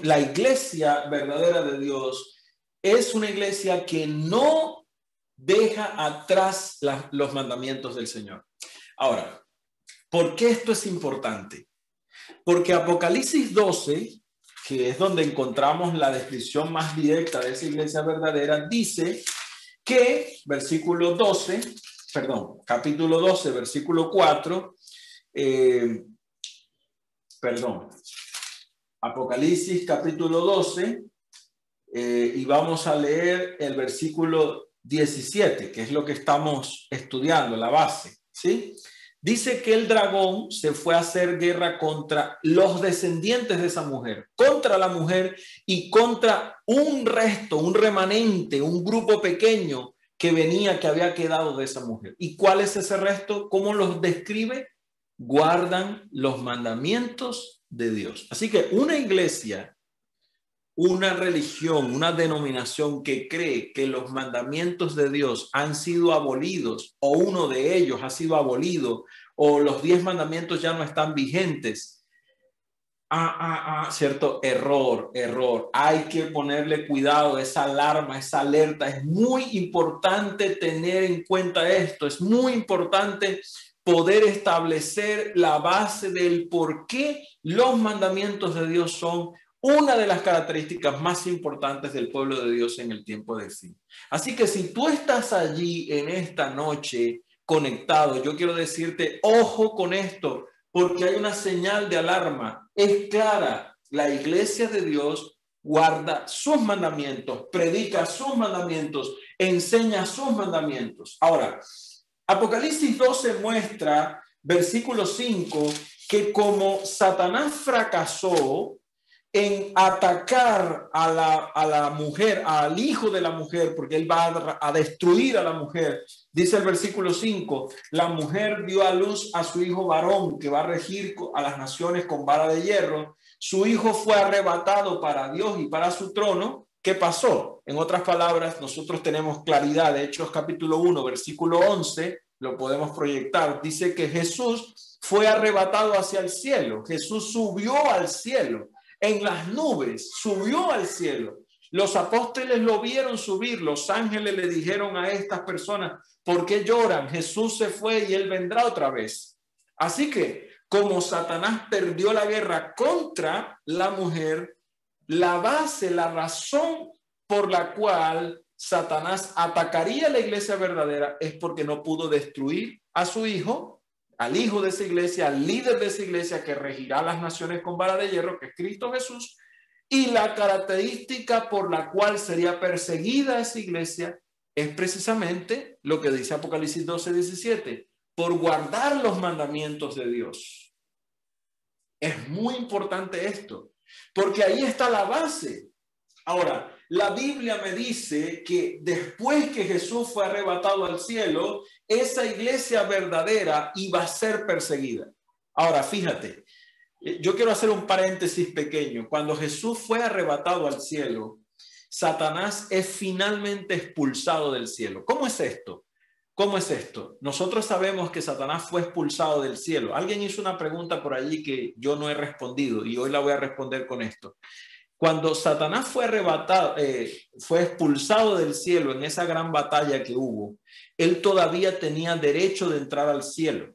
Speaker 1: La iglesia verdadera de Dios es una iglesia que no deja atrás los mandamientos del Señor. Ahora, ¿por qué esto es importante? Porque Apocalipsis 12, que es donde encontramos la descripción más directa de esa iglesia verdadera, dice que, capítulo 12, versículo 4, Apocalipsis capítulo 12, y vamos a leer el versículo 17, que es lo que estamos estudiando, la base, ¿sí? Dice que el dragón se fue a hacer guerra contra los descendientes de esa mujer, contra la mujer y contra un resto, un remanente, un grupo pequeño que había quedado de esa mujer. ¿Y cuál es ese resto? ¿Cómo los describe? Guardan los mandamientos de Dios. Así que una iglesia una religión, una denominación que cree que los mandamientos de Dios han sido abolidos o uno de ellos ha sido abolido o los 10 mandamientos ya no están vigentes, cierto, error. Hay que ponerle cuidado, esa alarma, esa alerta. Es muy importante tener en cuenta esto. Es muy importante poder establecer la base del por qué los mandamientos de Dios son una de las características más importantes del pueblo de Dios en el tiempo del fin. Así que si tú estás allí en esta noche conectado, yo quiero decirte, ojo con esto, porque hay una señal de alarma. Es clara, la iglesia de Dios guarda sus mandamientos, predica sus mandamientos, enseña sus mandamientos. Ahora, Apocalipsis 12 muestra, versículo 5, que como Satanás fracasó en atacar a la mujer, al hijo de la mujer, porque él va a destruir a la mujer. Dice el versículo 5, la mujer dio a luz a su hijo varón, que va a regir a las naciones con vara de hierro. Su hijo fue arrebatado para Dios y para su trono. ¿Qué pasó? En otras palabras, nosotros tenemos claridad. De Hechos capítulo 1, versículo 11, lo podemos proyectar. Dice que Jesús fue arrebatado hacia el cielo. Jesús subió al cielo. En las nubes, subió al cielo. Los apóstoles lo vieron subir. Los ángeles le dijeron a estas personas, ¿por qué lloran? Jesús se fue y él vendrá otra vez. Así que, como Satanás perdió la guerra contra la mujer, la base, la razón por la cual Satanás atacaría a la iglesia verdadera es porque no pudo destruir a su hijo, al hijo de esa iglesia, al líder de esa iglesia que regirá las naciones con vara de hierro, que es Cristo Jesús, y la característica por la cual sería perseguida esa iglesia es precisamente lo que dice Apocalipsis 12:17, por guardar los mandamientos de Dios. Es muy importante esto, porque ahí está la base. Ahora, la Biblia me dice que después que Jesús fue arrebatado al cielo, esa iglesia verdadera iba a ser perseguida. Ahora, fíjate, yo quiero hacer un paréntesis pequeño. Cuando Jesús fue arrebatado al cielo, Satanás es finalmente expulsado del cielo. ¿Cómo es esto? ¿Cómo es esto? Nosotros sabemos que Satanás fue expulsado del cielo. Alguien hizo una pregunta por allí que yo no he respondido y hoy la voy a responder con esto. Cuando Satanás fue arrebatado, fue expulsado del cielo en esa gran batalla que hubo, él todavía tenía derecho de entrar al cielo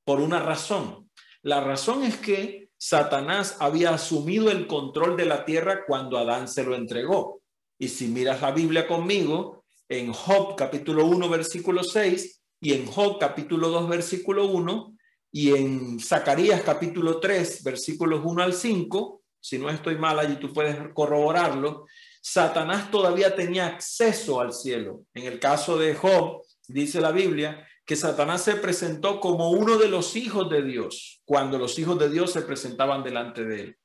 Speaker 1: por una razón. La razón es que Satanás había asumido el control de la tierra cuando Adán se lo entregó. Y si miras la Biblia conmigo, en Job capítulo 1 versículo 6 y en Job capítulo 2 versículo 1 y en Zacarías capítulo 3 versículos 1 al 5, si no estoy mal allí tú puedes corroborarlo, Satanás todavía tenía acceso al cielo. En el caso de Job, dice la Biblia que Satanás se presentó como uno de los hijos de Dios, cuando los hijos de Dios se presentaban delante de él.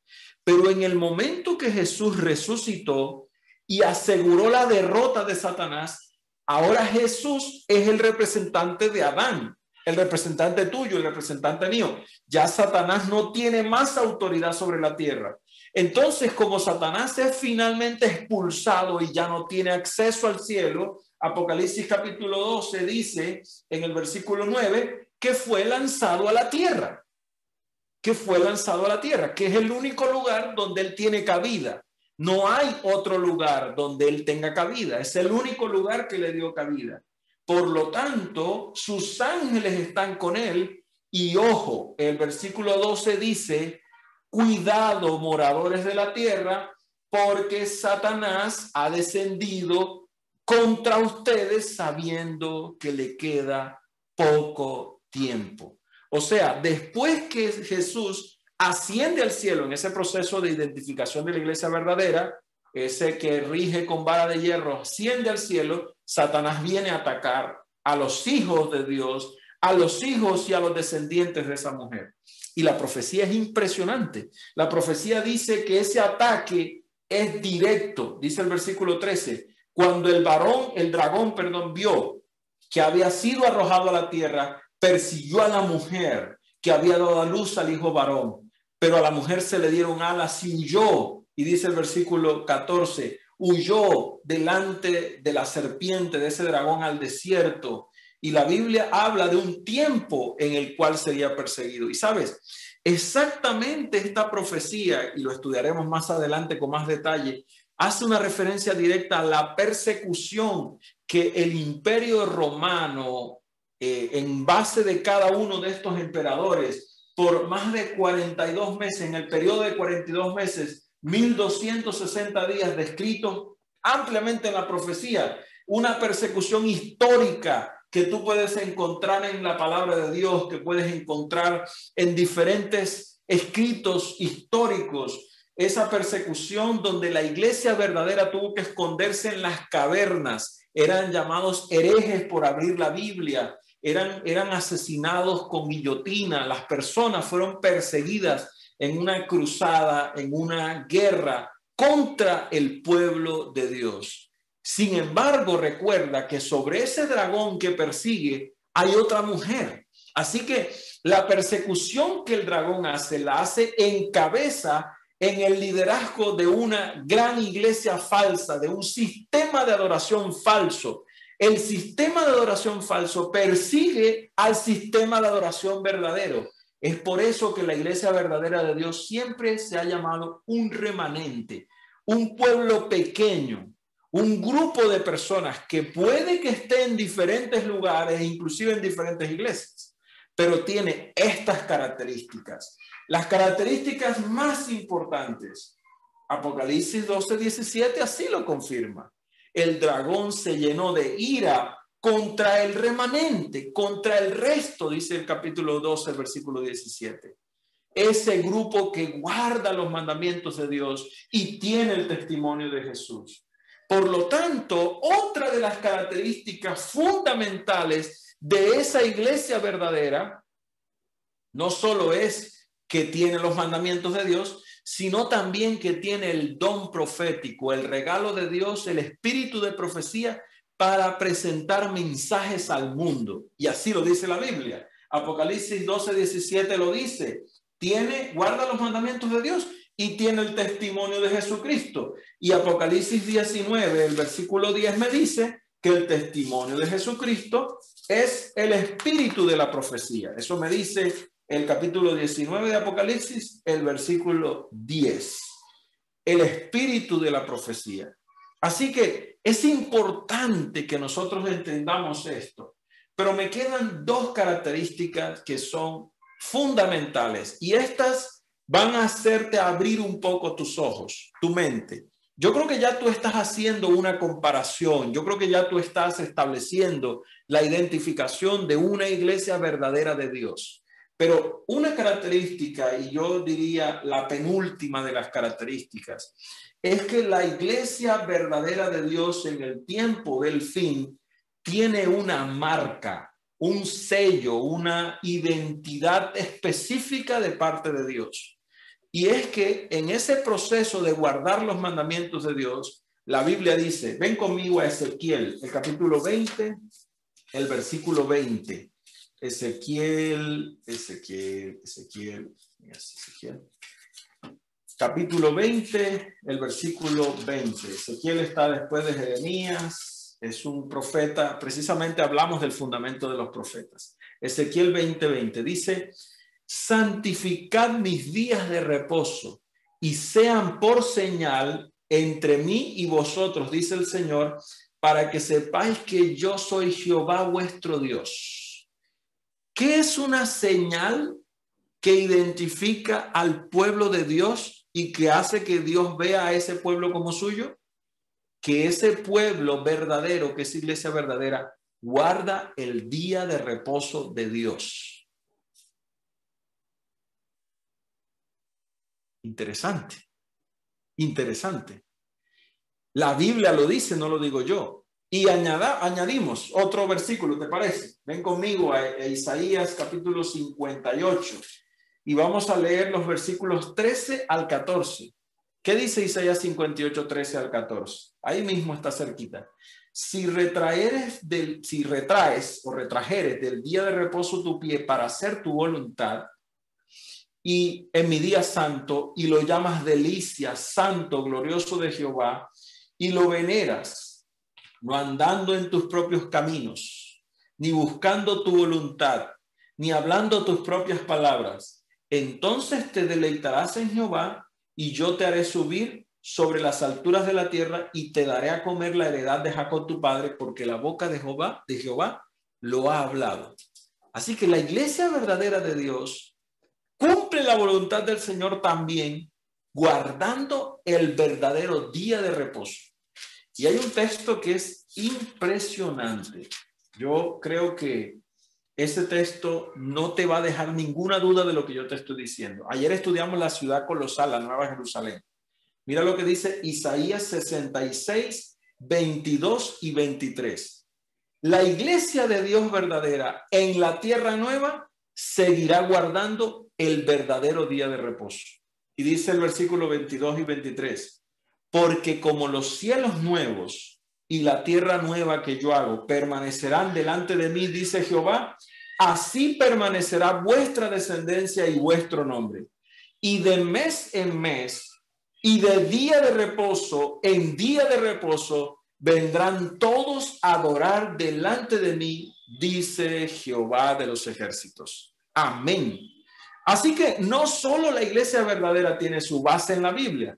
Speaker 1: Pero en el momento que Jesús resucitó y aseguró la derrota de Satanás, ahora Jesús es el representante de Adán, el representante tuyo, el representante mío. Ya Satanás no tiene más autoridad sobre la tierra. Entonces, como Satanás es finalmente expulsado y ya no tiene acceso al cielo, Apocalipsis capítulo 12 dice en el versículo 9 que fue lanzado a la tierra. Que fue lanzado a la tierra, que es el único lugar donde él tiene cabida. No hay otro lugar donde él tenga cabida. Es el único lugar que le dio cabida. Por lo tanto, sus ángeles están con él. Y ojo, el versículo 12 dice, cuidado, moradores de la tierra, porque Satanás ha descendido contra ustedes sabiendo que le queda poco tiempo. O sea, después que Jesús asciende al cielo en ese proceso de identificación de la iglesia verdadera, ese que rige con vara de hierro, asciende al cielo, Satanás viene a atacar a los hijos de Dios, a los hijos y a los descendientes de esa mujer. Y la profecía es impresionante. La profecía dice que ese ataque es directo. Dice el versículo 13, cuando el dragón, vio que había sido arrojado a la tierra, persiguió a la mujer que había dado a luz al hijo varón, pero a la mujer se le dieron alas y huyó Y dice el versículo 14, huyó delante de la serpiente, de ese dragón al desierto. Y la Biblia habla de un tiempo en el cual sería perseguido. Y sabes, exactamente esta profecía, y lo estudiaremos más adelante con más detalle, hace una referencia directa a la persecución que el imperio romano, en base de cada uno de estos emperadores, por más de 42 meses, en el periodo de 42 meses, 1260 días descritos ampliamente en la profecía, una persecución histórica que tú puedes encontrar en la palabra de Dios, que puedes encontrar en diferentes escritos históricos. Esa persecución donde la iglesia verdadera tuvo que esconderse en las cavernas, eran llamados herejes por abrir la Biblia, eran asesinados con guillotina, las personas fueron perseguidas en una cruzada, en una guerra contra el pueblo de Dios. Sin embargo, recuerda que sobre ese dragón que persigue hay otra mujer. Así que la persecución que el dragón hace, la hace en cabeza en el liderazgo de una gran iglesia falsa, de un sistema de adoración falso. El sistema de adoración falso persigue al sistema de adoración verdadero. Es por eso que la iglesia verdadera de Dios siempre se ha llamado un remanente, un pueblo pequeño, un grupo de personas que puede que esté en diferentes lugares, inclusive en diferentes iglesias, pero tiene estas características. Las características más importantes, Apocalipsis 12:17 así lo confirma. El dragón se llenó de ira contra el remanente, contra el resto, dice el capítulo 12, versículo 17. Ese grupo que guarda los mandamientos de Dios y tiene el testimonio de Jesús. Por lo tanto, otra de las características fundamentales de esa iglesia verdadera no solo es que tiene los mandamientos de Dios, sino también que tiene el don profético, el regalo de Dios, el espíritu de profecía para presentar mensajes al mundo. Y así lo dice la Biblia. Apocalipsis 12:17 lo dice. Guarda los mandamientos de Dios y tiene el testimonio de Jesucristo. Y Apocalipsis 19, el versículo 10 me dice que el testimonio de Jesucristo es el espíritu de la profecía. Eso me dice el capítulo 19 de Apocalipsis, el versículo 10. El espíritu de la profecía. Así que es importante que nosotros entendamos esto. Pero me quedan dos características que son fundamentales. Y estas van a hacerte abrir un poco tus ojos, tu mente. Yo creo que ya tú estás haciendo una comparación. Yo creo que ya tú estás estableciendo la identificación de una iglesia verdadera de Dios. Pero una característica, y yo diría la penúltima de las características, es que la iglesia verdadera de Dios en el tiempo del fin tiene una marca, un sello, una identidad específica de parte de Dios. Y es que en ese proceso de guardar los mandamientos de Dios, la Biblia dice, ven conmigo a Ezequiel, el capítulo 20, el versículo 20. Ezequiel. Capítulo 20, el versículo 20. Ezequiel está después de Jeremías, es un profeta, precisamente hablamos del fundamento de los profetas. Ezequiel 20:20 dice, santificad mis días de reposo y sean por señal entre mí y vosotros, dice el Señor, para que sepáis que yo soy Jehová vuestro Dios. ¿Qué es una señal que identifica al pueblo de Dios y que hace que Dios vea a ese pueblo como suyo? Que ese pueblo verdadero, que es iglesia verdadera, guarda el día de reposo de Dios. Interesante, interesante. La Biblia lo dice, no lo digo yo. Y añadimos otro versículo, ¿te parece? Ven conmigo a Isaías capítulo 58 y vamos a leer los versículos 13 al 14. ¿Qué dice Isaías 58, 13 al 14? Ahí mismo está cerquita. Si retrajeres del día de reposo tu pie para hacer tu voluntad y en mi día santo, y lo llamas delicia, santo, glorioso de Jehová, y lo veneras, no andando en tus propios caminos, ni buscando tu voluntad, ni hablando tus propias palabras, entonces te deleitarás en Jehová, y yo te haré subir sobre las alturas de la tierra, y te daré a comer la heredad de Jacob tu padre, porque la boca de Jehová lo ha hablado. Así que la iglesia verdadera de Dios cumple la voluntad del Señor también, guardando el verdadero día de reposo. Y hay un texto que es impresionante. Yo creo que ese texto no te va a dejar ninguna duda de lo que yo te estoy diciendo. Ayer estudiamos la ciudad colosal, la Nueva Jerusalén. Mira lo que dice Isaías 66, 22 y 23. La iglesia de Dios verdadera en la tierra nueva seguirá guardando el verdadero día de reposo. Y dice el versículo 22 y 23, porque como los cielos nuevos y la tierra nueva que yo hago permanecerán delante de mí, dice Jehová, así permanecerá vuestra descendencia y vuestro nombre. Y de mes en mes y de día de reposo en día de reposo vendrán todos a adorar delante de mí, dice Jehová de los ejércitos. Amén. Así que no solo la iglesia verdadera tiene su base en la Biblia,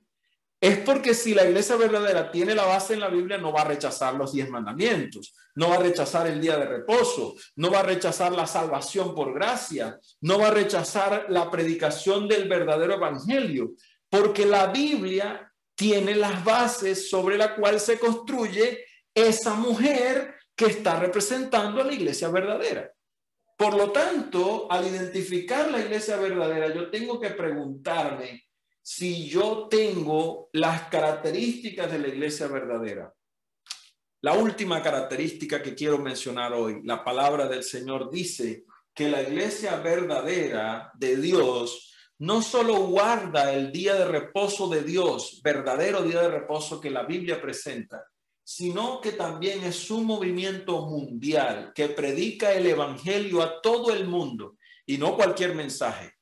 Speaker 1: es porque si la iglesia verdadera tiene la base en la Biblia, no va a rechazar los 10 mandamientos, no va a rechazar el día de reposo, no va a rechazar la salvación por gracia, no va a rechazar la predicación del verdadero evangelio, porque la Biblia tiene las bases sobre la cual se construye esa mujer que está representando a la iglesia verdadera. Por lo tanto, al identificar la iglesia verdadera, yo tengo que preguntarme si yo tengo las características de la iglesia verdadera. La última característica que quiero mencionar hoy, la palabra del Señor dice que la iglesia verdadera de Dios no solo guarda el día de reposo de Dios, verdadero día de reposo que la Biblia presenta, sino que también es un movimiento mundial que predica el evangelio a todo el mundo y no cualquier mensaje.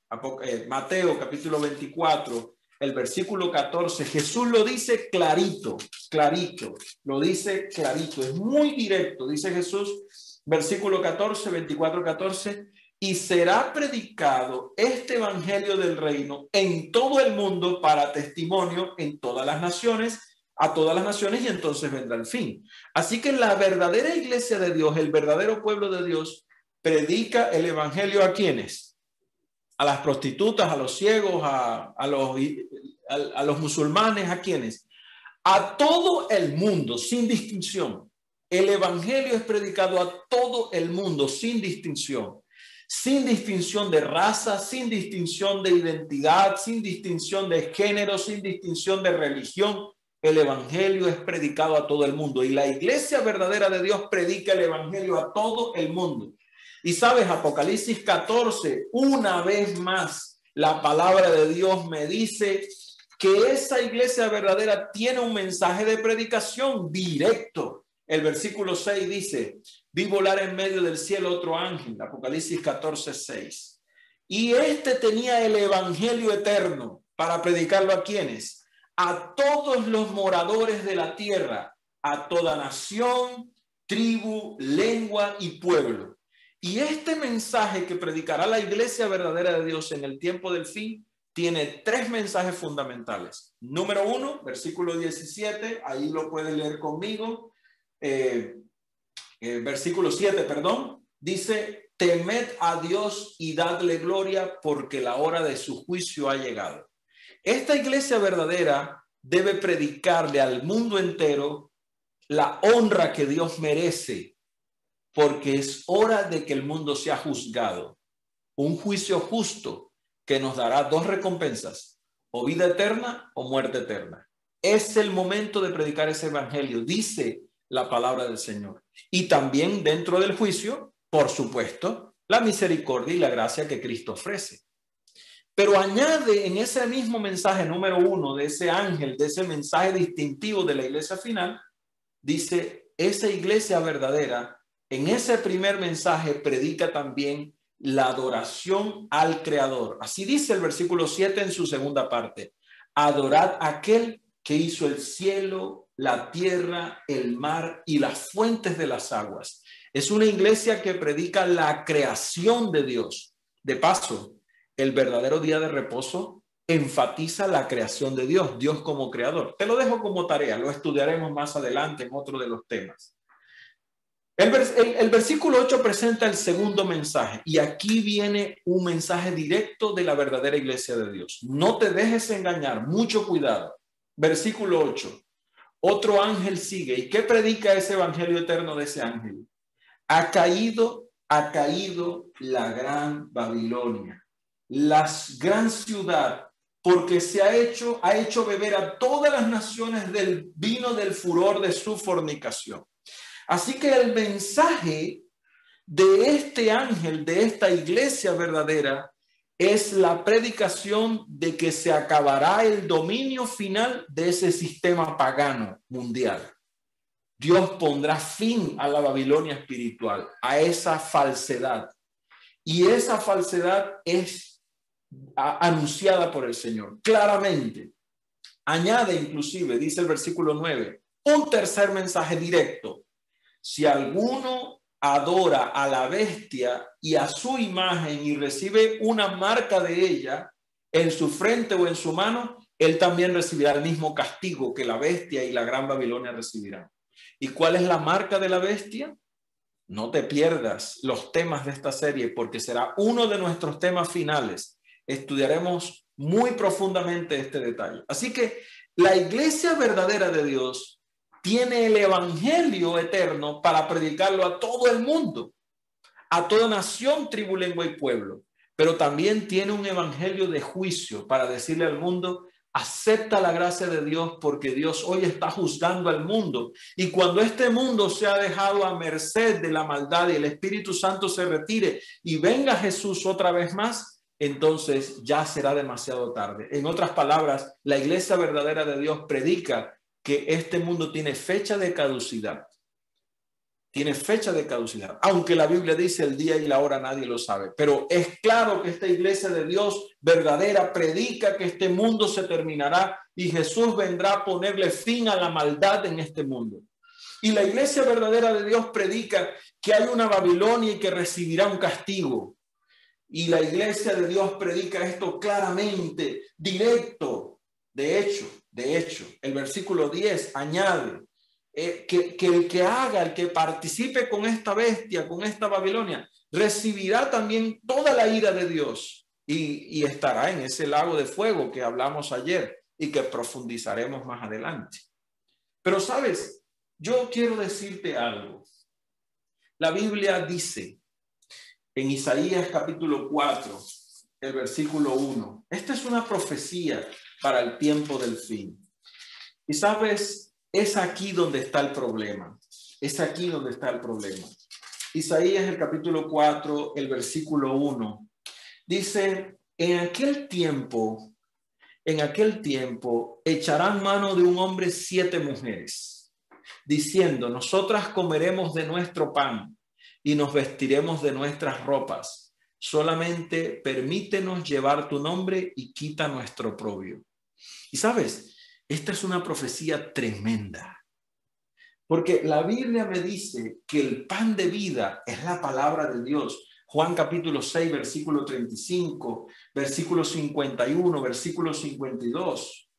Speaker 1: Mateo capítulo 24, el versículo 14, Jesús lo dice clarito, clarito, lo dice clarito, es muy directo, dice Jesús, versículo 14, 24, 14, y será predicado este evangelio del reino en todo el mundo para testimonio en todas las naciones, a todas las naciones, y entonces vendrá el fin. Así que la verdadera iglesia de Dios, el verdadero pueblo de Dios, predica el evangelio ¿a quiénes? A las prostitutas, a los ciegos, a los musulmanes, ¿a quiénes? A todo el mundo, sin distinción. El evangelio es predicado a todo el mundo, sin distinción de raza, sin distinción de identidad, sin distinción de género, sin distinción de religión. El evangelio es predicado a todo el mundo y la iglesia verdadera de Dios predica el evangelio a todo el mundo. Y sabes, Apocalipsis 14, una vez más, la palabra de Dios me dice que esa iglesia verdadera tiene un mensaje de predicación directo. El versículo 6 dice, vi volar en medio del cielo otro ángel, Apocalipsis 14, 6. Y este tenía el evangelio eterno para predicarlo ¿a quiénes? A todos los moradores de la tierra, a toda nación, tribu, lengua y pueblo. Y este mensaje que predicará la iglesia verdadera de Dios en el tiempo del fin tiene 3 mensajes fundamentales. Número 1, versículo 17, ahí lo puede leer conmigo. Versículo 7, perdón, dice, temed a Dios y dadle gloria porque la hora de su juicio ha llegado. Esta iglesia verdadera debe predicarle al mundo entero la honra que Dios merece, porque es hora de que el mundo sea juzgado. Un juicio justo que nos dará 2 recompensas, o vida eterna o muerte eterna. Es el momento de predicar ese evangelio, dice la palabra del Señor. Y también dentro del juicio, por supuesto, la misericordia y la gracia que Cristo ofrece. Pero añade en ese mismo mensaje número 1 de ese ángel, de ese mensaje distintivo de la iglesia final, dice, esa iglesia verdadera, en ese primer mensaje predica también la adoración al Creador. Así dice el versículo 7 en su segunda parte. Adorad a aquel que hizo el cielo, la tierra, el mar y las fuentes de las aguas. Es una iglesia que predica la creación de Dios. De paso, el verdadero día de reposo enfatiza la creación de Dios, Dios como creador. Te lo dejo como tarea, lo estudiaremos más adelante en otro de los temas. El versículo 8 presenta el segundo mensaje y aquí viene un mensaje directo de la verdadera iglesia de Dios. No te dejes engañar, mucho cuidado. Versículo 8. Otro ángel sigue. ¿Y qué predica ese evangelio eterno de ese ángel? Ha caído la gran Babilonia, la gran ciudad, porque ha hecho beber a todas las naciones del vino del furor de su fornicación. Así que el mensaje de este ángel, de esta iglesia verdadera, es la predicación de que se acabará el dominio final de ese sistema pagano mundial. Dios pondrá fin a la Babilonia espiritual, a esa falsedad. Y esa falsedad es anunciada por el Señor, claramente. Añade inclusive, dice el versículo 9, un tercer mensaje directo. Si alguno adora a la bestia y a su imagen y recibe una marca de ella en su frente o en su mano, él también recibirá el mismo castigo que la bestia y la gran Babilonia recibirán. ¿Y cuál es la marca de la bestia? No te pierdas los temas de esta serie porque será uno de nuestros temas finales. Estudiaremos muy profundamente este detalle. Así que la iglesia verdadera de Dios tiene el evangelio eterno para predicarlo a todo el mundo, a toda nación, tribu, lengua y pueblo, pero también tiene un evangelio de juicio para decirle al mundo: acepta la gracia de Dios porque Dios hoy está juzgando al mundo, y cuando este mundo se ha dejado a merced de la maldad y el Espíritu Santo se retire y venga Jesús otra vez más, entonces ya será demasiado tarde. En otras palabras, la iglesia verdadera de Dios predica que este mundo tiene fecha de caducidad. Tiene fecha de caducidad. Aunque la Biblia dice el día y la hora nadie lo sabe. Pero es claro que esta iglesia de Dios verdadera predica que este mundo se terminará y Jesús vendrá a ponerle fin a la maldad en este mundo. Y la iglesia verdadera de Dios predica que hay una Babilonia y que recibirá un castigo. Y la iglesia de Dios predica esto claramente, directo. De hecho, el versículo 10 añade que el que participe con esta bestia, con esta Babilonia, recibirá también toda la ira de Dios y estará en ese lago de fuego que hablamos ayer y que profundizaremos más adelante. Pero sabes, yo quiero decirte algo. La Biblia dice en Isaías capítulo 4, el versículo 1, esta es una profecía para el tiempo del fin. Y sabes, es aquí donde está el problema. Es aquí donde está el problema. Isaías, el capítulo 4, el versículo 1, dice: en aquel tiempo echarán mano de un hombre 7 mujeres, diciendo: nosotras comeremos de nuestro pan y nos vestiremos de nuestras ropas. Solamente permítenos llevar tu nombre y quita nuestro oprobio. Y sabes, esta es una profecía tremenda, porque la Biblia me dice que el pan de vida es la palabra de Dios. Juan capítulo 6, versículo 35, versículo 51, versículo 52.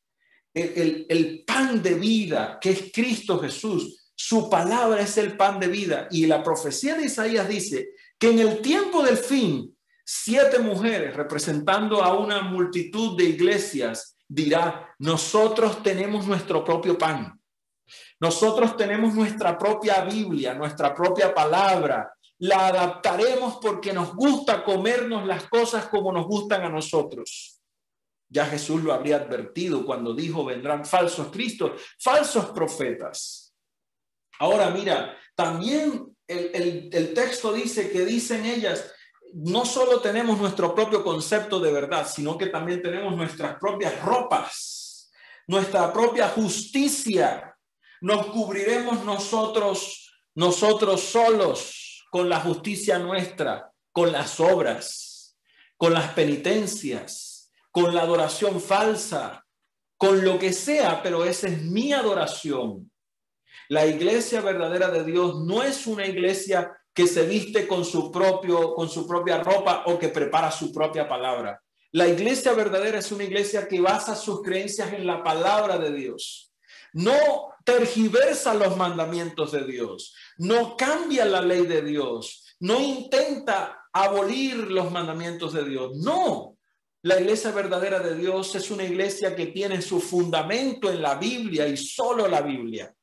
Speaker 1: El pan de vida que es Cristo Jesús, su palabra es el pan de vida. Y la profecía de Isaías dice que en el tiempo del fin, 7 mujeres representando a una multitud de iglesias dirá: nosotros tenemos nuestro propio pan. Nosotros tenemos nuestra propia Biblia, nuestra propia palabra. La adaptaremos porque nos gusta comernos las cosas como nos gustan a nosotros. Ya Jesús lo habría advertido cuando dijo: vendrán falsos cristos, falsos profetas. Ahora mira, también el texto dice que dicen ellas: no solo tenemos nuestro propio concepto de verdad, sino que también tenemos nuestras propias ropas, nuestra propia justicia. Nos cubriremos nosotros solos con la justicia nuestra. con las obras, con las penitencias, con la adoración falsa, con lo que sea, pero esa es mi adoración. La iglesia verdadera de Dios no es una iglesia que se viste con su propia ropa o que prepara su propia palabra. La iglesia verdadera es una iglesia que basa sus creencias en la palabra de Dios. No tergiversa los mandamientos de Dios, no cambia la ley de Dios, no intenta abolir los mandamientos de Dios. No, la iglesia verdadera de Dios es una iglesia que tiene su fundamento en la Biblia y solo la Biblia.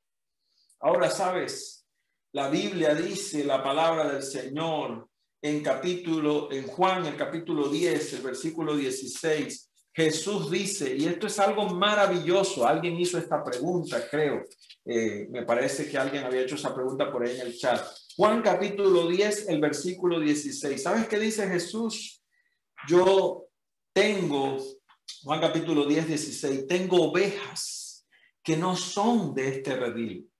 Speaker 1: Ahora, sabes, la Biblia dice, la palabra del Señor en Juan, el capítulo 10, el versículo 16, Jesús dice, y esto es algo maravilloso, alguien hizo esta pregunta, creo, me parece que alguien había hecho esa pregunta por ahí en el chat. Juan capítulo 10, el versículo 16, ¿sabes qué dice Jesús? Juan capítulo 10, 16, tengo ovejas que no son de este redil.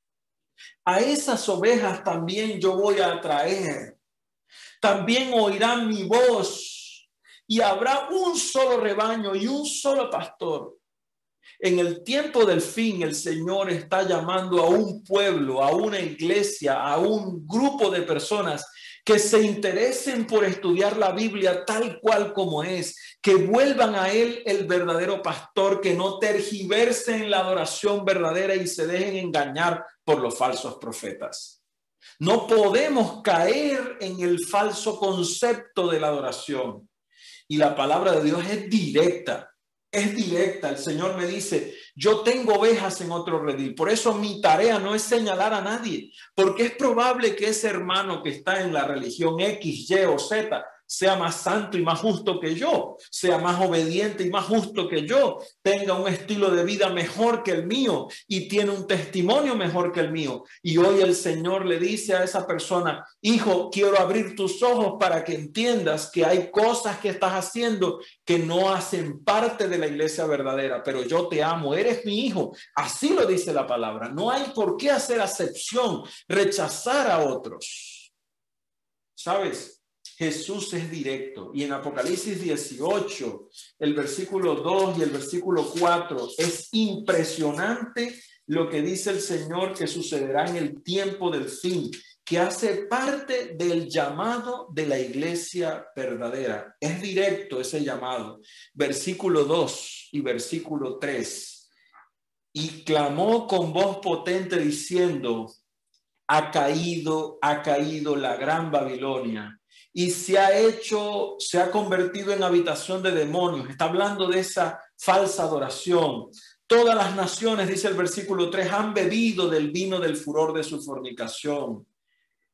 Speaker 1: A esas ovejas también yo voy a traer. También oirán mi voz y habrá un solo rebaño y un solo pastor. En el tiempo del fin, el Señor está llamando a un pueblo, a una iglesia, a un grupo de personas que se interesen por estudiar la Biblia tal cual como es, que vuelvan a Él el verdadero pastor, que no tergiversen la adoración verdadera y se dejen engañar por los falsos profetas. No podemos caer en el falso concepto de la adoración. Y la palabra de Dios es directa. Es directa. El Señor me dice, yo tengo ovejas en otro redil. Por eso mi tarea no es señalar a nadie, porque es probable que ese hermano que está en la religión X, Y o Z sea más santo y más justo que yo, sea más obediente y más justo que yo, tenga un estilo de vida mejor que el mío y tiene un testimonio mejor que el mío. Y hoy el Señor le dice a esa persona, hijo, quiero abrir tus ojos para que entiendas que hay cosas que estás haciendo que no hacen parte de la iglesia verdadera, pero yo te amo, eres mi hijo. Así lo dice la palabra. No hay por qué hacer acepción, rechazar a otros. ¿Sabes? Jesús es directo y en Apocalipsis 18, el versículo 2 y el versículo 4, es impresionante lo que dice el Señor que sucederá en el tiempo del fin, que hace parte del llamado de la iglesia verdadera. Es directo ese llamado. Versículo 2 y versículo 3. Y clamó con voz potente diciendo, ha caído la gran Babilonia y se ha convertido en habitación de demonios. Está hablando de esa falsa adoración. Todas las naciones, dice el versículo 3, han bebido del vino del furor de su fornicación.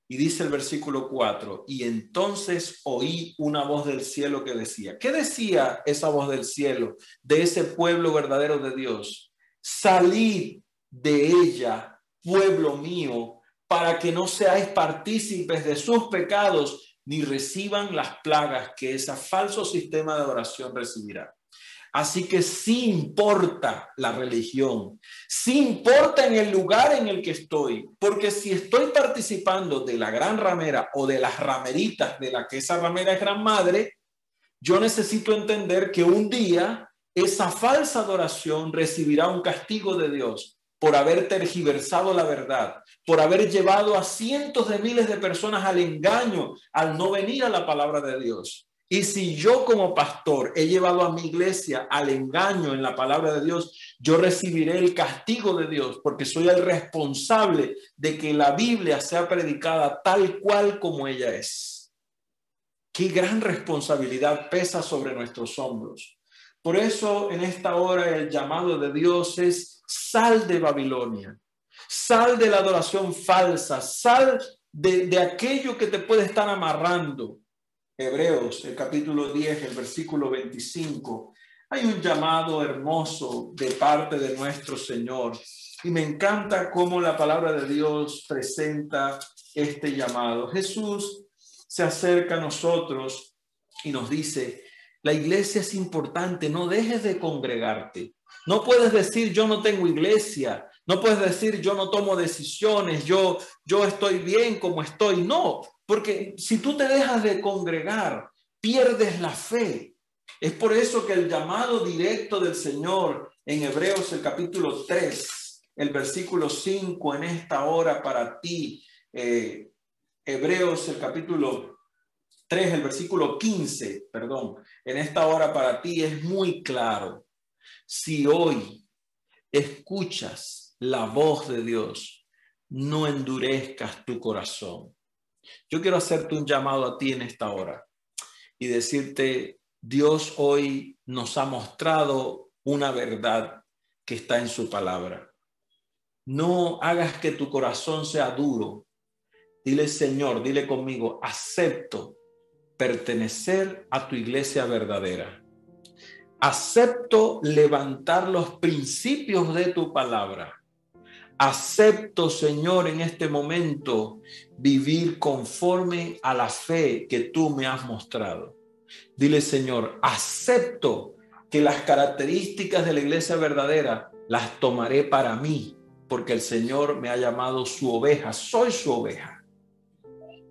Speaker 1: Y dice el versículo 4, y entonces oí una voz del cielo que decía, ¿qué decía esa voz del cielo de ese pueblo verdadero de Dios? Salid de ella, pueblo mío, para que no seáis partícipes de sus pecados, ni reciban las plagas que ese falso sistema de adoración recibirá. Así que sí importa la religión, sí importa en el lugar en el que estoy, porque si estoy participando de la gran ramera o de las rameritas de la que esa ramera es gran madre, yo necesito entender que un día esa falsa adoración recibirá un castigo de Dios por haber tergiversado la verdad, por haber llevado a cientos de miles de personas al engaño, al no venir a la palabra de Dios. Y si yo como pastor he llevado a mi iglesia al engaño en la palabra de Dios, yo recibiré el castigo de Dios porque soy el responsable de que la Biblia sea predicada tal cual como ella es. Qué gran responsabilidad pesa sobre nuestros hombros. Por eso en esta hora el llamado de Dios es sal de Babilonia, sal de la adoración falsa, sal de aquello que te puede estar amarrando. Hebreos, el capítulo 10, el versículo 25. Hay un llamado hermoso de parte de nuestro Señor. Y me encanta cómo la palabra de Dios presenta este llamado. Jesús se acerca a nosotros y nos dice, la iglesia es importante, no dejes de congregarte. No puedes decir yo no tengo iglesia, no puedes decir yo no tomo decisiones, yo estoy bien como estoy. No, Porque si tú te dejas de congregar, pierdes la fe. Es por eso que el llamado directo del Señor en Hebreos el capítulo 3, el versículo 5, en esta hora para ti, Hebreos el capítulo 3, el versículo 15, perdón, en esta hora para ti es muy claro. Si hoy escuchas la voz de Dios, no endurezcas tu corazón. Yo quiero hacerte un llamado a ti en esta hora y decirte, Dios hoy nos ha mostrado una verdad que está en su palabra. No hagas que tu corazón sea duro. Dile, Señor, dile conmigo, acepto pertenecer a tu iglesia verdadera. Acepto levantar los principios de tu palabra. Acepto, Señor, en este momento vivir conforme a la fe que tú me has mostrado. Dile, Señor, acepto que las características de la iglesia verdadera las tomaré para mí, porque el Señor me ha llamado su oveja, soy su oveja.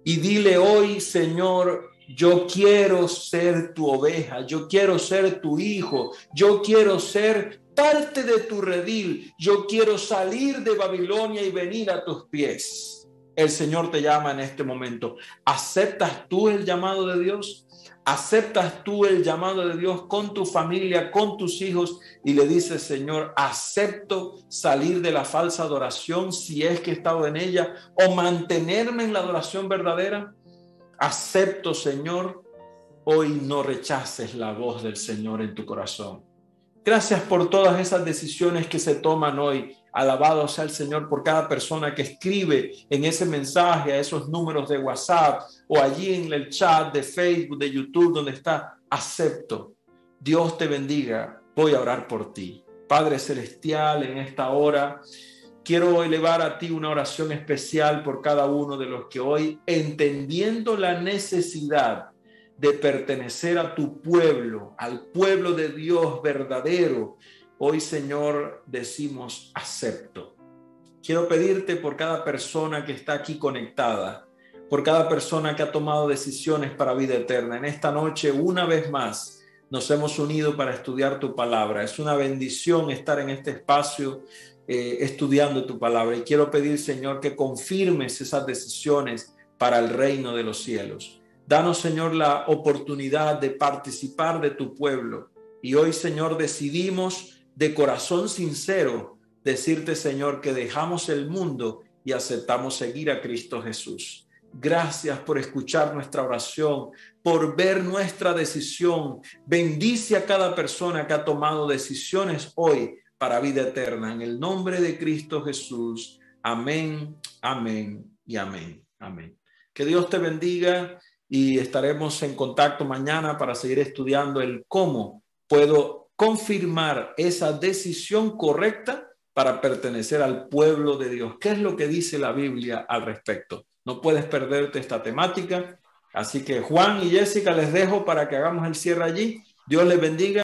Speaker 1: Y dile hoy, Señor, yo quiero ser tu oveja, yo quiero ser tu hijo, yo quiero ser parte de tu redil, yo quiero salir de Babilonia y venir a tus pies. El Señor te llama en este momento. ¿Aceptas tú el llamado de Dios? ¿Aceptas tú el llamado de Dios con tu familia, con tus hijos? Y le dices, Señor, acepto salir de la falsa adoración si es que he estado en ella, o mantenerme en la adoración verdadera. Acepto, Señor. Hoy no rechaces la voz del Señor en tu corazón. Gracias por todas esas decisiones que se toman hoy. Alabado sea el Señor por cada persona que escribe en ese mensaje, a esos números de WhatsApp o allí en el chat de Facebook, de YouTube, donde está. Acepto. Dios te bendiga. Voy a orar por ti. Padre Celestial, en esta hora quiero elevar a ti una oración especial por cada uno de los que hoy, entendiendo la necesidad de pertenecer a tu pueblo, al pueblo de Dios verdadero, hoy, Señor, decimos acepto. Quiero pedirte por cada persona que está aquí conectada, por cada persona que ha tomado decisiones para vida eterna. En esta noche, una vez más, nos hemos unido para estudiar tu palabra. Es una bendición estar en este espacio estudiando tu palabra. Y quiero pedir, Señor, que confirmes esas decisiones para el reino de los cielos. Danos, Señor, la oportunidad de participar de tu pueblo. Y hoy, Señor, decidimos de corazón sincero decirte, Señor, que dejamos el mundo y aceptamos seguir a Cristo Jesús. Gracias por escuchar nuestra oración, por ver nuestra decisión. Bendice a cada persona que ha tomado decisiones hoy para vida eterna. En el nombre de Cristo Jesús. Amén, amén y amén. Amén. Que Dios te bendiga. Y estaremos en contacto mañana para seguir estudiando el cómo puedo confirmar esa decisión correcta para pertenecer al pueblo de Dios. ¿Qué es lo que dice la Biblia al respecto? No puedes perderte esta temática. Así que Juan y Jessica les dejo para que hagamos el cierre allí. Dios les bendiga.